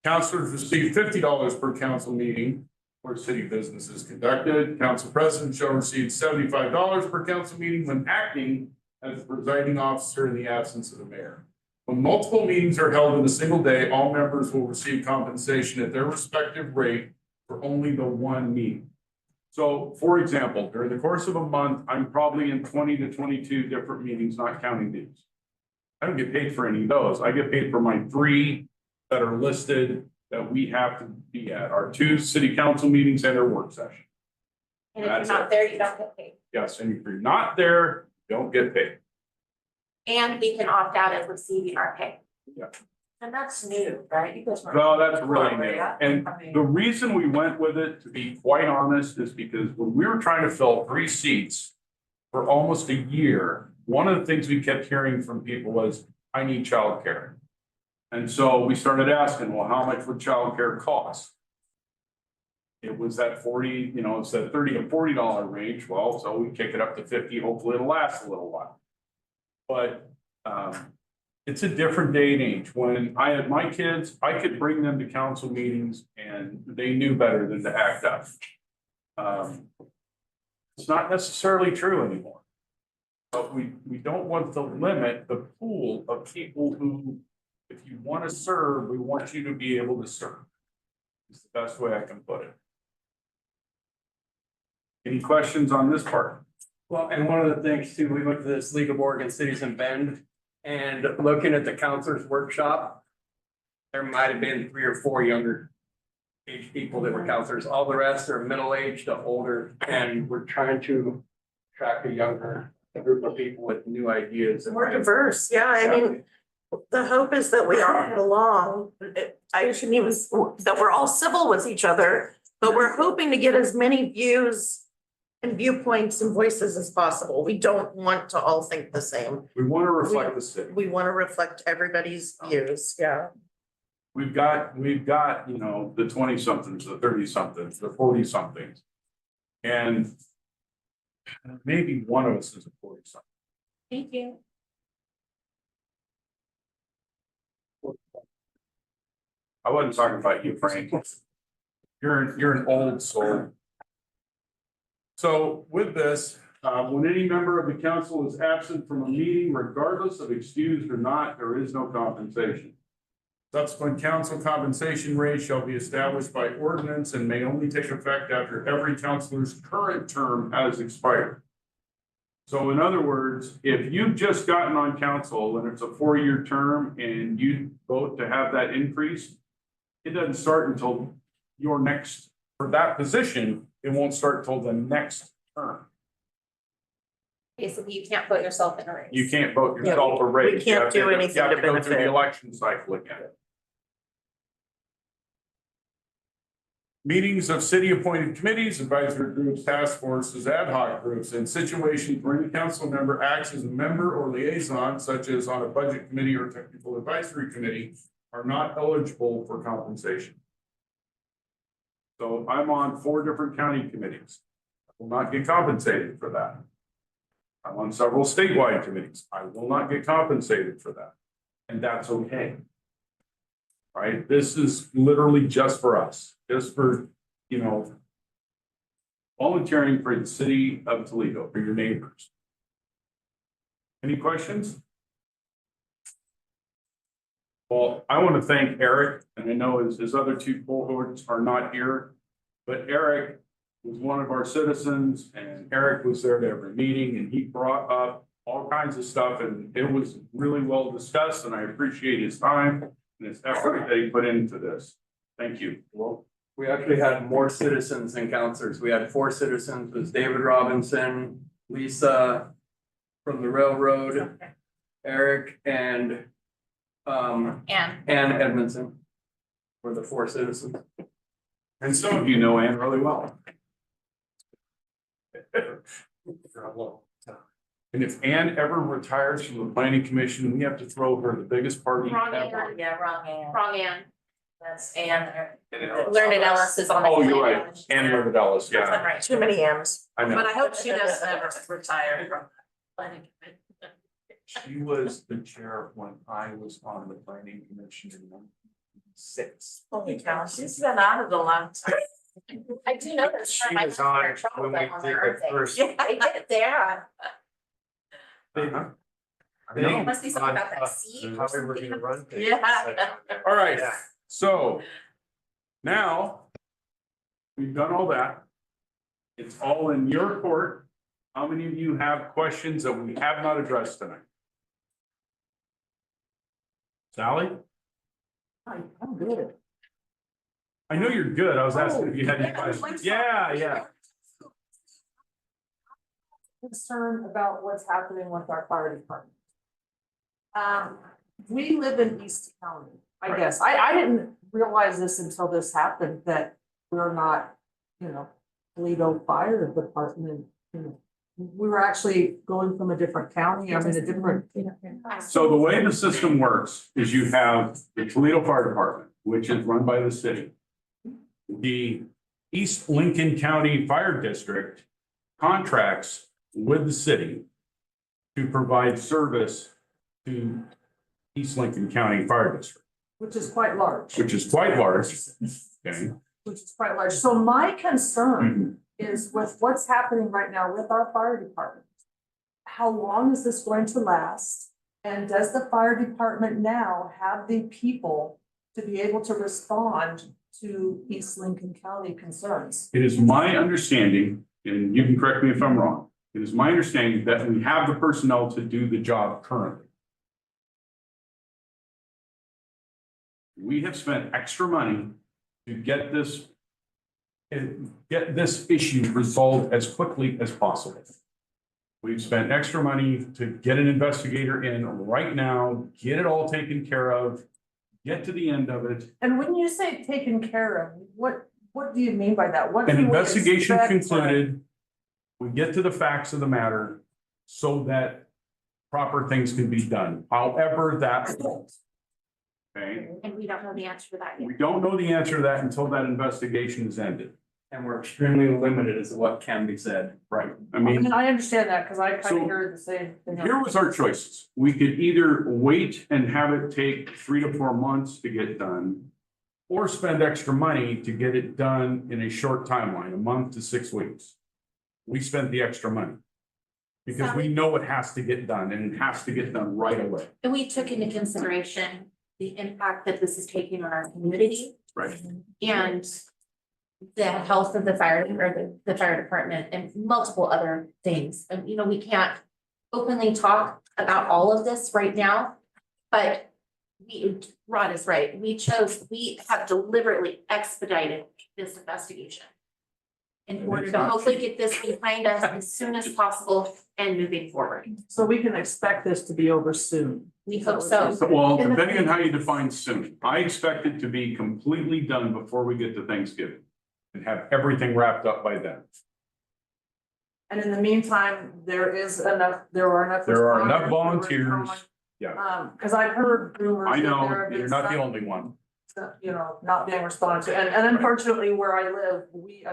councilors receive $50 per council meeting where city business is conducted. Council president shall receive $75 per council meeting when acting as the presiding officer in the absence of the mayor. When multiple meetings are held in a single day, all members will receive compensation at their respective rate for only the one meeting. So, for example, during the course of a month, I'm probably in 20 to 22 different meetings, not counting these. I don't get paid for any of those. I get paid for my 3 that are listed that we have to be at, our 2 city council meetings and their work session. And if you're not there, you don't get paid. Yes, and if you're not there, you don't get paid. And we can opt out of receiving our pay. Yeah. And that's new, right? You guys weren't- Well, that's really new. Yeah. And the reason we went with it, to be quite honest, is because when we were trying to fill 3 seats for almost a year, one of the things we kept hearing from people was, I need childcare. And so we started asking, well, how much would childcare cost? It was that 40, it's that $30 to $40 range. Well, so we kick it up to 50, hopefully it'll last a little while. But it's a different day and age. When I had my kids, I could bring them to council meetings and they knew better than to act up. It's not necessarily true anymore. But we don't want to limit the pool of people who, if you want to serve, we want you to be able to serve. It's the best way I can put it. Any questions on this part? Well, and one of the things too, we looked at this League of Oregon Cities in Bend and looking at the counselors workshop. There might have been 3 or 4 younger age people that were counselors. All the rest are middle-aged to older, and we're trying to attract a younger group of people with new ideas. More diverse, yeah, I mean, the hope is that we all get along. I shouldn't even, that we're all civil with each other, but we're hoping to get as many views and viewpoints and voices as possible. We don't want to all think the same. We want to reflect the city. We want to reflect everybody's views, yeah. We've got, the 20-somethings, the 30-somethings, the 40-somethings. And maybe one of us is a 40-something. Thank you. I wasn't talking about you, Frank. You're an old soul. So with this, when any member of the council is absent from a meeting, regardless of excused or not, there is no compensation. Subsequent council compensation rate shall be established by ordinance and may only take effect after every councilor's current term has expired. So in other words, if you've just gotten on council and it's a 4-year term and you vote to have that increase, it doesn't start until your next for that position, it won't start till the next term. Basically, you can't put yourself in a race. You can't vote yourself a raise. we You can't have to- do anything You have to to go through the benefit. election cycle again. Meetings of city-appointed committees, advisory groups, task forces, ad hoc groups, and situations where any council member acts as a member or liaison, such as on a budget committee or technical advisory committee, are not eligible for compensation. So I'm on 4 different county committees. I will not get compensated for that. I'm on several statewide committees. I will not get compensated for that. And that's okay. Right? This is literally just for us, just for, you know, volunteering for the city of Toledo, for your neighbors. Any questions? Well, I want to thank Eric, and I know his other 2 cohorts are not here, but Eric was one of our citizens, and Eric was there at every meeting, and he brought up all kinds of stuff, and it was really well discussed, and I appreciate his time and his effort that he put into this. Thank you. Well, We actually had more citizens than counselors. We had 4 citizens, it was David Robinson, Lisa from the railroad, Eric, and And Ann Edmondson were the 4 citizens. and some of you know Ann really well. And if Ann ever retires from the planning commission, we have to throw her the biggest party Wrong ever. Ann. Yeah, wrong answer. Wrong Ann. That's Ann. And Learned Ellis is on the. Oh, you're right, Ann Riverdales, That's yeah, right. Too many M's. I know. I hope she doesn't ever retire from planning commission. She was the chair when I was on the planning commission in 1996. Holy cow. She's been out of the long time. I do know that. She was on when we did the first. Yeah, I did, there. Uh-huh. I know. Must be something about that seed or How we were something. gonna run things. Yeah. All right, so now we've done all that. It's all in your court. How many of you have questions that we have not addressed tonight? Sally? I'm good. I know you're good. I was asking if you had any questions. Yeah. Concern about what's happening with our fire department. We live in East County, I Right. guess. I didn't realize this until this happened, that we're not, Toledo Fire Department. We were actually going from a different county, I mean, a different. So the way the system works is you have the Toledo Fire Department, which is run by the city. The East Lincoln County Fire District contracts with the city to provide service to East Lincoln County Fire District, Which is quite large. which is quite large. Okay. Which is quite large. So my concern is with what's happening right now with our fire department. How long is this going to last? And does the fire department now have the people to be able to respond to East Lincoln County concerns? It is my understanding, and you can correct me if I'm wrong, it is my understanding that we have the personnel to do the job currently. We have spent extra money to get this issue resolved as quickly as possible. We've spent extra money to get an investigator in right now, get it all taken care of, get to the end of it. And when you say taken care of, what do you mean by that? What An can we investigation expect? concluded, we get to the facts of the matter so that proper things can be done, however that looks. Okay, And we don't know the answer to that yet. we don't know the answer to that until that investigation is ended. And we're extremely limited as to what can be said. Right. I I mean, mean, I understand that, because I kind So, of heard the same thing. here was our choices. We could either wait and have it take 3 to 4 months to get done, or spend extra money to get it done in a short timeline, a month to 6 weeks. We spent the extra money because we know it has to get done, and it has to get done right away. And we took into consideration the impact that this is taking on our community Right. and the health of the fire or the fire department and multiple other things. And, we can't openly talk about all of this right now, but Rod is right, we have deliberately expedited this investigation in order to hopefully get this behind us as soon as possible and moving forward. So we can expect this to be over soon. We hope so. Well, depending on how you define soon, I expect it to be completely done before we get to Thanksgiving and have everything wrapped up by then. And in the meantime, there are enough. There are enough responders. volunteers. Yeah, Cause I've heard rumors. I that there know, have been you're not the some only one. stuff, you know, not being responded to. And unfortunately, where I live, we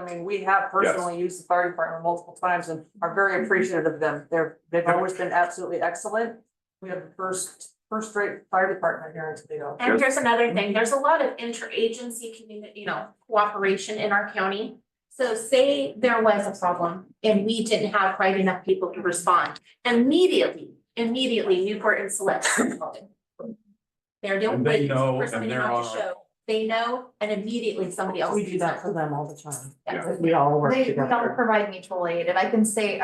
have personally used the fire department multiple times and are very appreciative of them. They've always been absolutely excellent. We have the first-rate fire department here in Toledo. And here's another thing, there's a lot of interagency community, cooperation in our county. So say there was a problem and we didn't have quite enough people to respond, immediately Newport and Select. They're doing And they wait know, for and somebody they're on the on our- show. They know, and immediately somebody else. We do that for them all the time. Yeah. We all work They don't together. provide mutual aid, and I can say,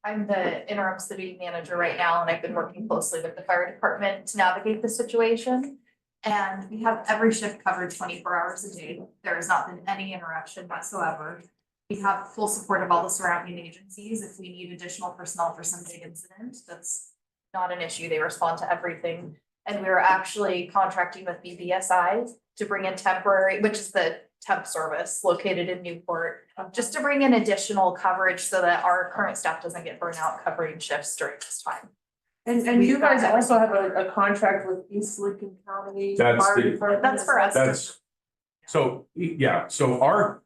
I'm the interim city manager right now, and I've been working closely with the fire department to navigate the situation. And we have every shift covered 24 hours a day. There has not been any interruption whatsoever. We have full support of all the surrounding agencies. If we need additional personnel for some big incident, that's not an issue. They respond to everything. And we are actually contracting with BBSI to bring in temporary, which is the temp service located in Newport, just to bring in additional coverage so that our current staff doesn't get burnt out covering shifts during this time. And you guys also have a contract with East Lincoln County That's Fire the- Department? That's for us. That's, so, yeah, so our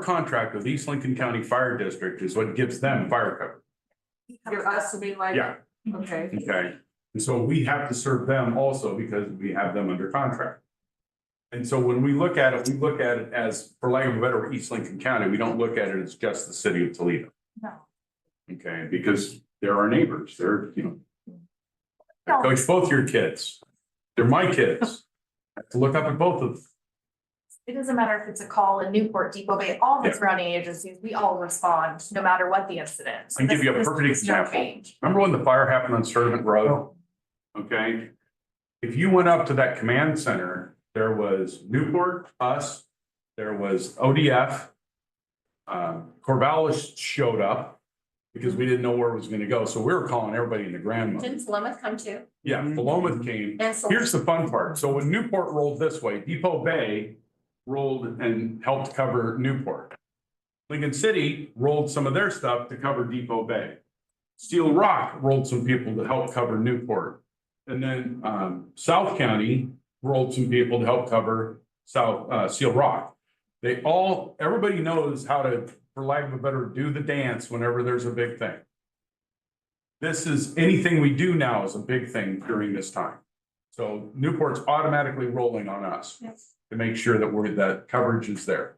contract with East Lincoln County Fire District is what gives them fire cover. You're us to be like. Yeah, Okay. okay. And so we have to serve them also because we have them under contract. And so when we look at it as, for lack of a better word, East Lincoln County, we don't look at it as just the city of Toledo. No. Okay, because they're our neighbors, they're, I coach both your kids, they're my kids. I have to look up at both of them. It doesn't matter if it's a call in Newport, Depot Bay, all the Yeah. surrounding agencies, we all respond, no matter what the incident. I can give you a This- perfect this is no example. change. Remember when the fire happened on Servant Road? Okay? If you went up to that command center, there was Newport, us, there was ODF. Corvallis showed up because we didn't know where it was gonna go, so we were calling everybody in the grandmother. Didn't Philomath come too? Yeah, Philomath came. And so. Here's the fun part. So when Newport rolled this way, Depot Bay rolled and helped cover Newport. Lincoln City rolled some of their stuff to cover Depot Bay. Steel Rock rolled some people to help cover Newport. And then South County rolled some people to help cover Steel Rock. Everybody knows how to, for lack of a better, do the dance whenever there's a big thing. Anything we do now is a big thing during this time. So Newport's automatically rolling on us to make sure that that coverage is there.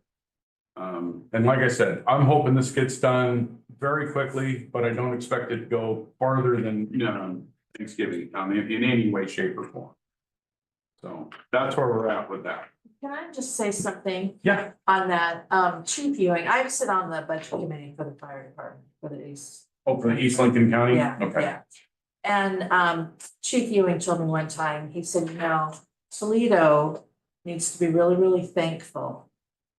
And like I said, I'm hoping this gets done very quickly, but I don't expect it to go farther than, Thanksgiving, in any way, shape or form. So that's where we're at with that. Can I just say something? Yeah. On that, Chief Ewing, I sit on the budget committee for the fire department for the East. Oh, for the East Lincoln County? Yeah, Okay. yeah. And Chief Ewing told me one time, he said, Toledo needs to be really, really thankful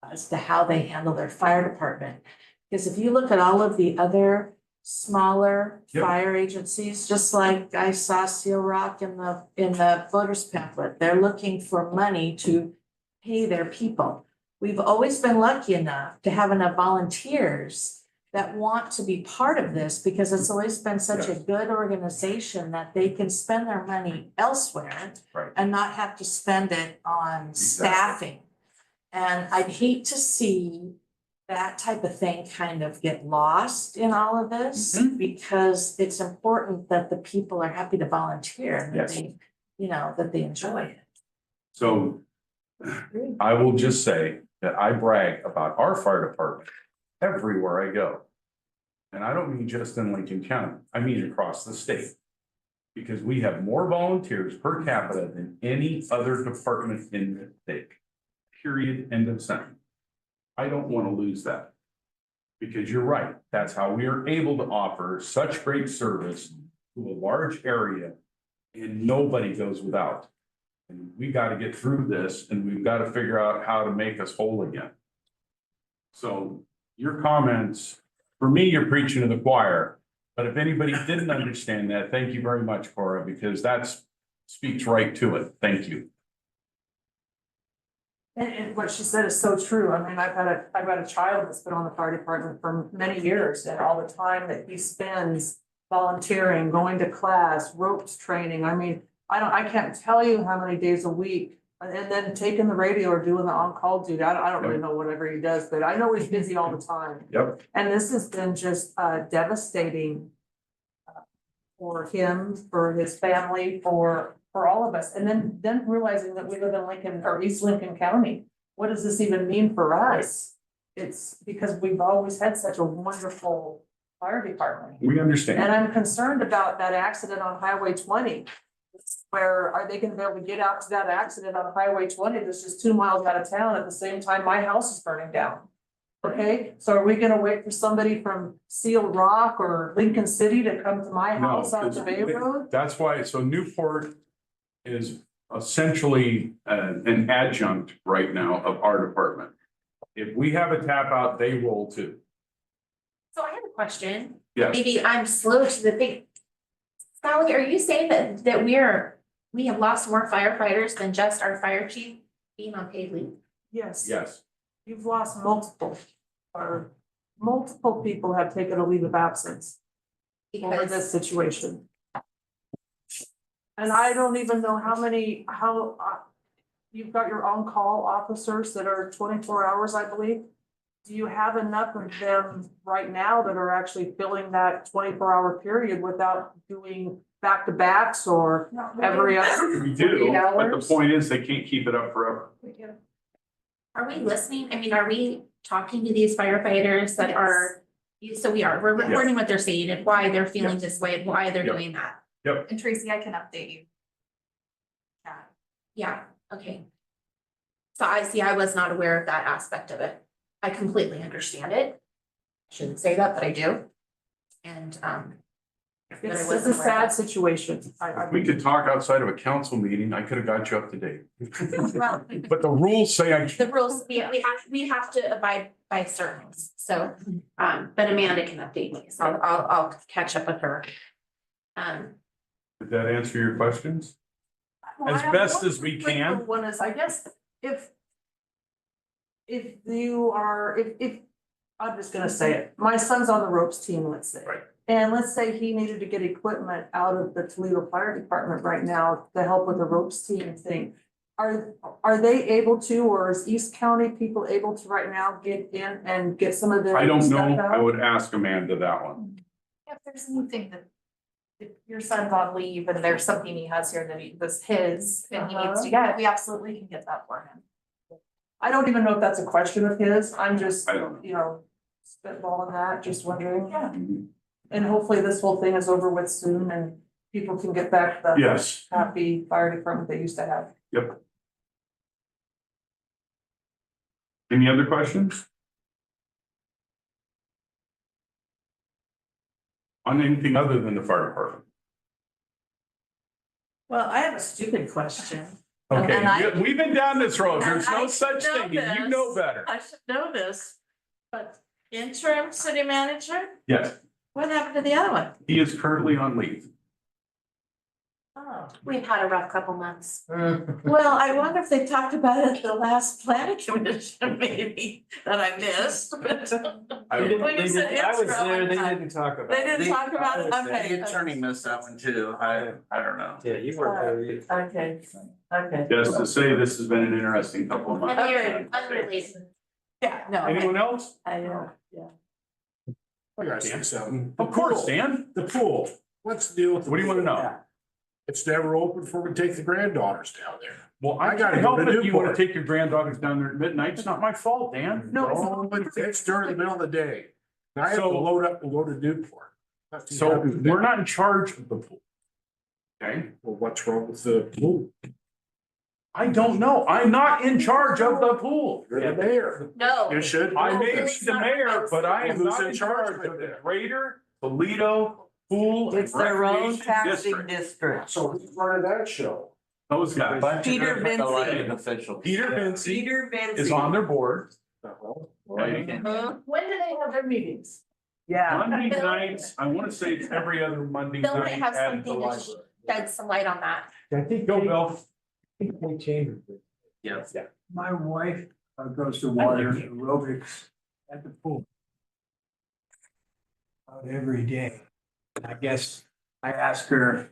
as to how they handle their fire department. Because if you look at all of the other smaller Yep. fire agencies, just like I saw Seal Rock in the voters pamphlet, they're looking for money to pay their people. We've always been lucky enough to have enough volunteers that want to be part of this because it's always been such a good organization that they can spend their money elsewhere Right. and not have to spend it on staffing. And I'd hate to see that type of thing kind of get lost in all of this because it's important that the people are happy to volunteer and that Yes. they, that they enjoy it. So I will just say that I brag about our fire department everywhere I go. And I don't mean just in Lincoln County, I mean across the state. Because we have more volunteers per capita than any other department in the state. Period, end of sentence. I don't want to lose that. Because you're right, that's how we are able to offer such great service to a large area and nobody goes without. And we gotta get through this and we've got to figure out how to make us whole again. So your comments, for me, you're preaching to the choir. But if anybody didn't understand that, thank you very much, Cora, because that's speaks right to it. Thank you. And what she said is so true. I mean, I've got a child that's been on the fire department for many years, and all the time that he spends volunteering, going to class, ropes training. I mean, I can't tell you how many days a week, and then taking the radio or doing the on-call duty. I don't really know whatever he does, but I know he's busy all the time. Yep. And this has been just devastating for him, for his family, for all of us. And then realizing that we live in Lincoln or East Lincoln County. What does this even mean for us? It's because we've always had such a wonderful fire department. We understand. And I'm concerned about that accident on Highway 20. Where are they gonna be able to get out to that accident on Highway 20 that's just 2 miles out of town at the same time my house is burning down? Okay, so are we gonna wait for somebody from Seal Rock or Lincoln City to come to my No, house on the Bay Road? that's why, so Newport is essentially an adjunct right now of our department. If we have a tap out, they roll too. So I have a question. Yes. Maybe I'm slow to the big. Sally, are you saying that we have lost more firefighters than just our fire chief being on paid leave? Yes. Yes. You've lost multiple, or multiple people have taken a leave of absence over Because this situation. And I don't even know you've got your on-call officers that are 24 hours, I believe. Do you have enough of them right now that are actually filling that 24-hour period without doing back-to-backs or every other We do, 48 but the hours? point is they can't keep it up forever. are we listening? I mean, are we talking to these firefighters that are? So we are, we're recording what they're saying and why they're feeling this way and why they're Yep. doing that. And Tracy, I can update you. Yeah, okay. So I was not aware of that aspect of it. I completely understand it. Shouldn't say that, but I do. And, It's a sad situation. If we could talk outside of a council meeting, I could have got you up to date. well, But the rules say I the can't. rules, we have to abide by certain rules, so, but Amanda can update me, so I'll catch up with her. Did that answer your questions? Well, As I have best one as we quick can. One is, I guess, if you are, if, I'm just gonna say it, my son's on the ropes team, let's say. Right. And let's say he needed to get equipment out of the Toledo Fire Department right now to help with the ropes team thing. Are they able to, or is East County people able to right now get in and get some of their I don't stuff know. I out? would ask Amanda that one. If there's anything that, if your son's on leave and there's something he has here that was his and he needs to get, we absolutely can get that for him. I don't even know if that's a question of his, I'm just, I don't know. Spitballing that, just wondering. Yeah. And hopefully this whole thing is over with soon and people can get back to the Yes. happy fire department they used to have. Yep. Any other questions? On anything other than the fire department? Well, I have a stupid question. Okay, And I- we've been down this road. There's and no I such should know thing, and you know this. better. I should know this, but interim city manager, Yes, what happened to the other one? he is currently on leave. Oh, We've had a rough couple months. well, I wonder if they talked about it at the last planning commission maybe that I missed, but. When you said I was interim, there, they I- didn't talk about They it. didn't talk about it, okay. The attorney missed that one too. I don't know. Yeah, you were there. Okay, Just to say, this has been an interesting couple of months. Unrelated. yeah, no, Anyone else? yeah. I gotta say something. Of course, Dan. The pool, what's the deal with? What do you want to know? It's never open before we take the granddaughters down there. Well, I I gotta gotta go help to if you wanna Newport. take your granddaughters down there at midnight. It's not my fault, Dan. No, it's during the middle of the day. And I have to So- load up and go to Newport. Not too So happy with that. we're not in charge of the pool. Okay, Well, what's wrong with the pool? I don't know. I'm not in charge of the pool. You're the mayor. No. You should. I No, may be it's the not mayor, supposed but to. I am Who's not in in charge charge right of the there? Greater Toledo Pool and It's their own Recreation taxing District. district. So who's running that show? Those guys. Peter Vinci. Peter Vinci Peter Vinci. is on their board. Uh-huh. When do they have their meetings? Yeah. Monday nights, I want to say it's every other Monday Bill might night have at the something to library. shed some light on that. I think. Go, Bill. I think they changed it. Yes. Yeah. My wife goes to water aerobics at the pool. About every day. I guess I asked her,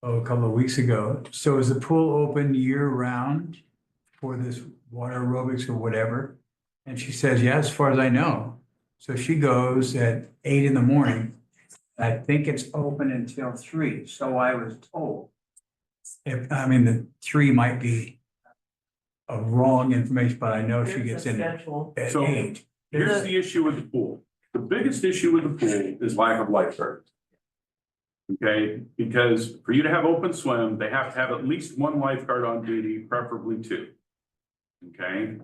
a couple of weeks ago, so is the pool open year round for this water aerobics or whatever? And she says, yeah, as far as I know. So she goes at 8 in the morning. I think it's open until 3, so I was told. The 3 might be a wrong information, but I know she gets in at So- 8. Here's the issue with the pool. The biggest issue with the pool is lack of lifeguards. Okay, because for you to have open swim, they have to have at least 1 lifeguard on duty, preferably 2. Okay,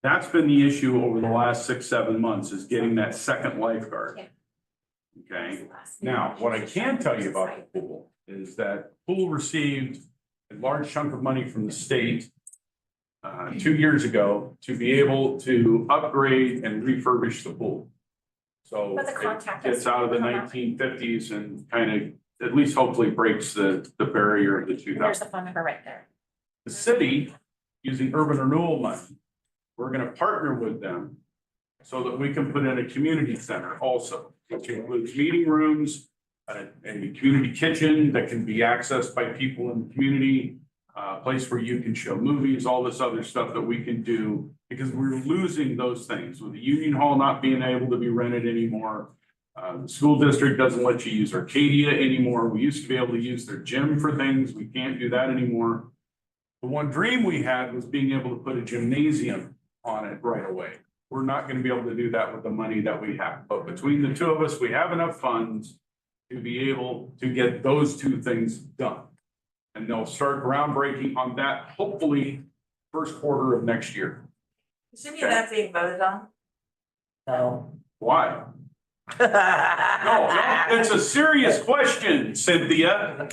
that's been the issue over the last 6-7 months, is getting that second lifeguard. Okay, now, what I can tell you about the pool is that pool received a large chunk of money from the state 2 years ago to be able to upgrade and refurbish the pool. So But the it contract gets out of the 1950s and kind of, at least hopefully breaks the barrier of the There's 2000s. the phone number right there. The city, using urban renewal money, we're gonna partner with them so that we can put in a community center also, which includes meeting rooms, a community kitchen that can be accessed by people in the community, a place where you can show movies, all this other stuff that we can do, because we're losing those things with the Union Hall not being able to be rented anymore. The school district doesn't let you use Arcadia anymore. We used to be able to use their gym for things. We can't do that anymore. The one dream we had was being able to put a gymnasium on it right away. We're not going to be able to do that with the money that we have, but between the two of us, we have enough funds to be able to get those 2 things done. And they'll start groundbreaking on that, hopefully, first quarter of next year. Is any of that being voted on? No. Why? No, it's a serious question, Cynthia.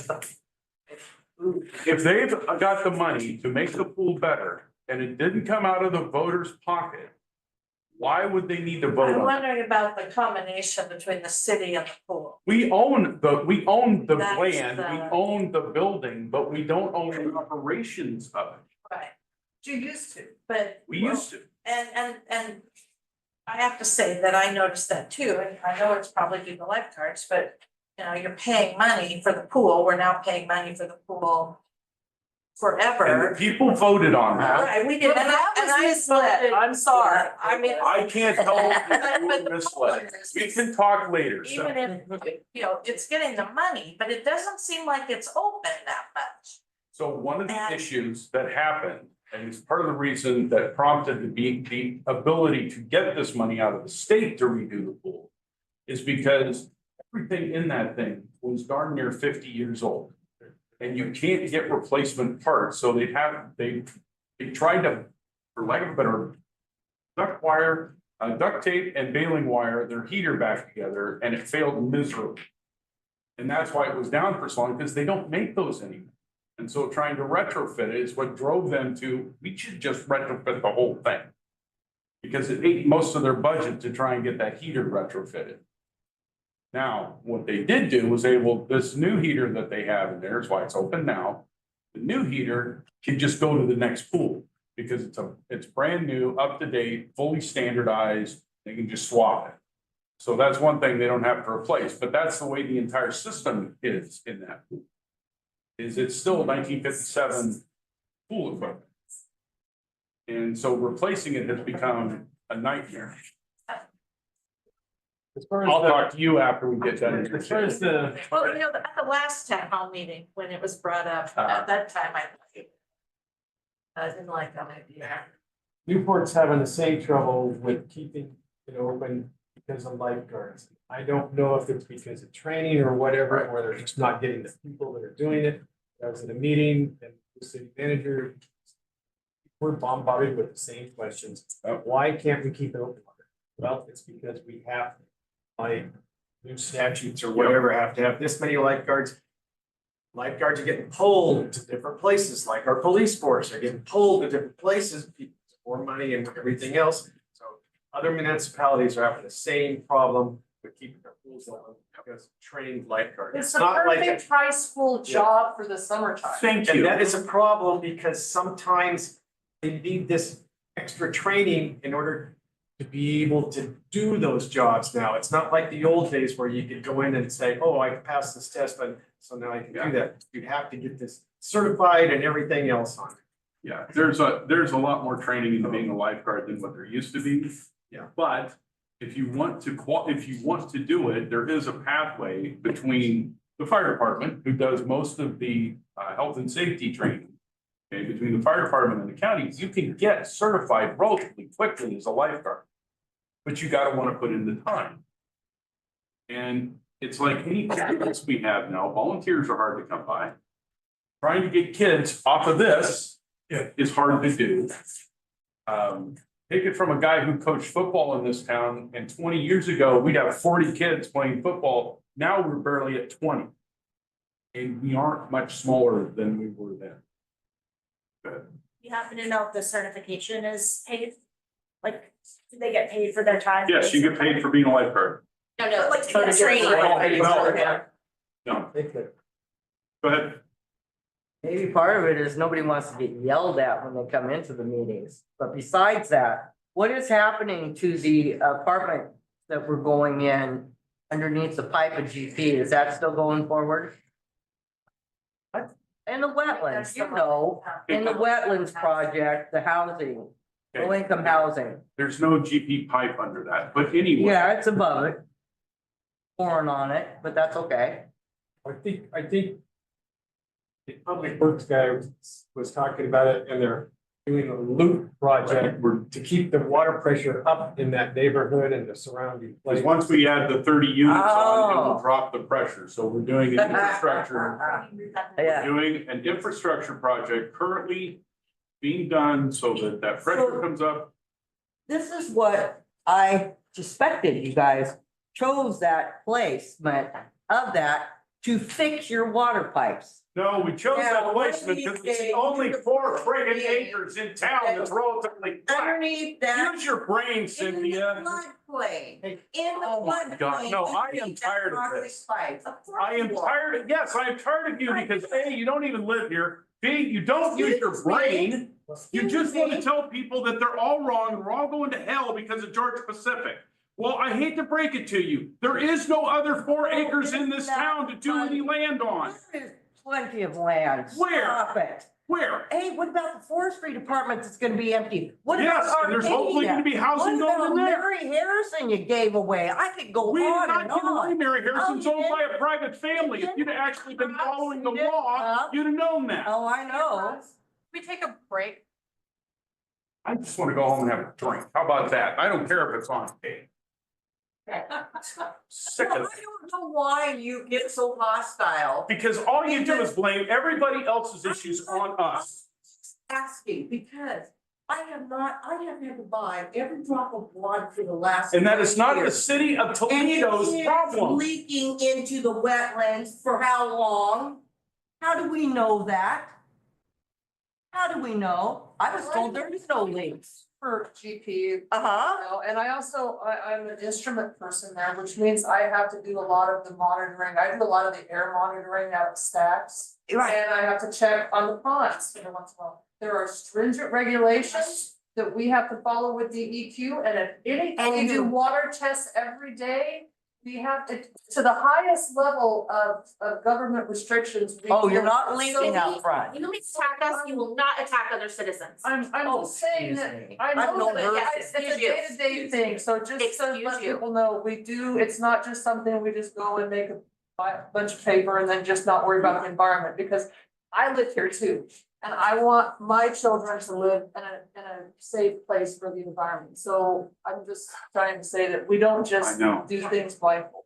If they've got the money to make the pool better and it didn't come out of the voters' pocket, why would they need to vote I'm on it? wondering about the combination between the city and the pool. We own the That's land, we the- own the building, but we don't own the operations of it. Right. You used to, but. We used to. And I have to say that I noticed that too, and I know it's probably due to lifeguards, but you're paying money for the pool, we're now paying money for the pool And forever. the people voted on that. Right, we did, But that was misled. I'm sorry. I mean. I can't tell if But you the were misled. point is, We can talk later, so. even if, it's getting the money, but it doesn't seem like it's open that much. So one of the And- issues that happened, and it's part of the reason that prompted the ability to get this money out of the state to redo the pool, is because everything in that thing was darn near 50 years old. And you can't get replacement parts, so they tried to, for lack of a better, duct tape and baling wire, their heater back together, and it failed miserably. And that's why it was down for so long, because they don't make those anymore. And so trying to retrofit it is what drove them to, we should just retrofit the whole thing. Because it ate most of their budget to try and get that heater retrofitted. Now, what they did do was this new heater that they have in there is why it's open now. The new heater can just go to the next pool because it's brand new, up to date, fully standardized. They can just swap it. So that's one thing they don't have to replace, but that's the way the entire system is in that pool. It's still 1957 pool equipment. And so replacing it has become a nightmare. As far as I'll the- talk to you after we get done. As far as the, Well, at the last town hall meeting, when it was brought up, at that time, I didn't like that idea. Newport's having the same trouble with keeping it open because of lifeguards. I don't know if it's because of training or whatever, or they're just not getting the people that are doing it. I was in a meeting and the city manager, we're bombarded with the same questions. Why can't we keep it open? Well, it's because we have, like, new statutes or whatever, have to have this many lifeguards. Lifeguards are getting pulled to different places, like our police force are getting pulled to different places, more money and everything else. So other municipalities are having the same problem with keeping their pools open because trained lifeguards. It's a not like perfect high school job for the summertime. Thank And you. that is a problem because sometimes they need this extra training in order to be able to do those jobs now. It's not like the old days where you could go in and say, oh, I passed this test, but so now I can do that. You'd have to get this certified and everything else on it. Yeah, there's a lot more training into being a lifeguard than what there used to be. Yeah. But if you want to do it, there is a pathway between the fire department, who does most of the health and safety training. Okay, between the fire department and the county, you can get certified relatively quickly as a lifeguard. But you gotta wanna put in the time. And it's like any business we have now, volunteers are hard to come by. Trying to get kids off of this is hard to do. Take it from a guy who coached football in this town, and 20 years ago, we'd have 40 kids playing football. Now we're barely at 20. And we aren't much smaller than we were then. Good. You happen to know if the certification is paid? Like, do they get paid for their time? Yes, you get paid for being a lifeguard. No, Like to get training. No, They could. go ahead. Maybe part of it is nobody wants to get yelled at when they come into the meetings, but besides that, what is happening to the apartment that we're going in underneath the pipe of GP? Is that still going forward? In the wetlands, you know, in the wetlands project, the housing, low income housing. There's no GP pipe under that, but anyway. Yeah, it's above it. Pouring on it, but that's okay. I think the public works guy was talking about it and they're doing a loop project to keep the water pressure up in that neighborhood and the surrounding Because place. once we add the 30 units on, it Oh. will drop the pressure. So we're doing an infrastructure. We're Yeah, doing an infrastructure project currently being done so that that pressure comes up. this is what I suspected you guys chose that placement of that to fix your water pipes. No, we chose Now, that one of placement these because it's days, only you're 4 gonna friggin' be- acres in town that's relatively flat. Underneath that. Use your brain, In the Cynthia. floodplain, in the Oh my God, floodplain. no, I am underneath that tired of concrete this. pipe. I am tired of, yes, I am tired of you because A, you don't even live here. B, you don't use your brain. You just want to tell people that they're all wrong and we're all going to hell because of Georgia Pacific. Well, I hate to break it to you. There is no other 4 acres in this town to do any land on. There is plenty of land. Where? Stop it. Where? Hey, what about the forestry department that's gonna be empty? What about Yes, and there's hopefully Arcadia? going to be housing What going about in there. Mary Harrison you gave away? I could go We did on not and give away on. Mary Harrison's you owned by didn't. a private family. If you'd actually been following the You didn't, law, huh? you'd have known that. Oh, I know. We take a break. I just want to go home and have a drink. How about that? I don't care if it's on tape. Sick Well, of I it. don't know why you get so hostile. Because all you do is blame everybody else's issues on us. Asking, because I have had to buy every drop of blood for the last. And that is 30 not the years. city of And Toledo's it is problem. leaking into the wetlands for how long? How do we know that? How do we know? I was told there is no leaks. For GP, Uh-huh. and I also, I'm an instrument person there, which means I have to do a lot of the monitoring. I do a lot of the air monitoring out of stacks. Right. And I have to check on the ponds every once in a while. There are stringent regulations that we have to follow with DEQ, and if any, And we you do do. water tests every day. We have to the highest level of government restrictions. we Oh, you're do. not So leaking we- out front. You attack us, you will not attack other citizens. I'm Oh, just saying excuse that, me. I I've know known that, her- yeah, it's a Excuse you. day-to-day thing, so just to Excuse let you. people know, we do, it's not just something we just go and make buy a bunch of paper and then just not worry about the environment, because I live here too. And I want my children to live in a safe place for the environment, so I'm just trying to say that we don't I just know, do things blindfold.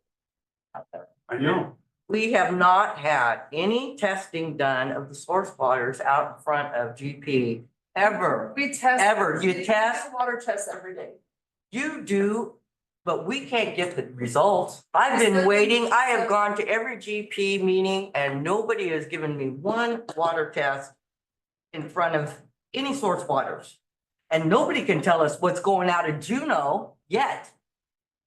I know. We have not had any testing done of the source waters out in front of GP ever. We test. Ever. You we do test? Water tests every day. You do but we can't get the results. I've been waiting. I have gone to every GP meeting and nobody has given me one water test in front of any source waters. And nobody can tell us what's going out of Juneau yet.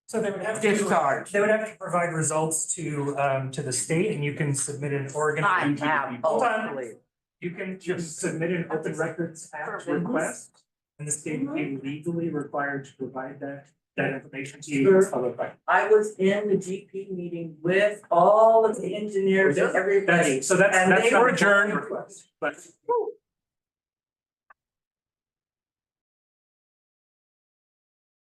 So they would have Discharge. They would have to provide results to the state and you can submit an Oregon. I have, Hold on. hopefully. You can just submit an open records act request. And the state would be legally required to provide that information to you. as public record. I was in the GP meeting with all of the engineers and everybody. So that's And not they were adjourned, but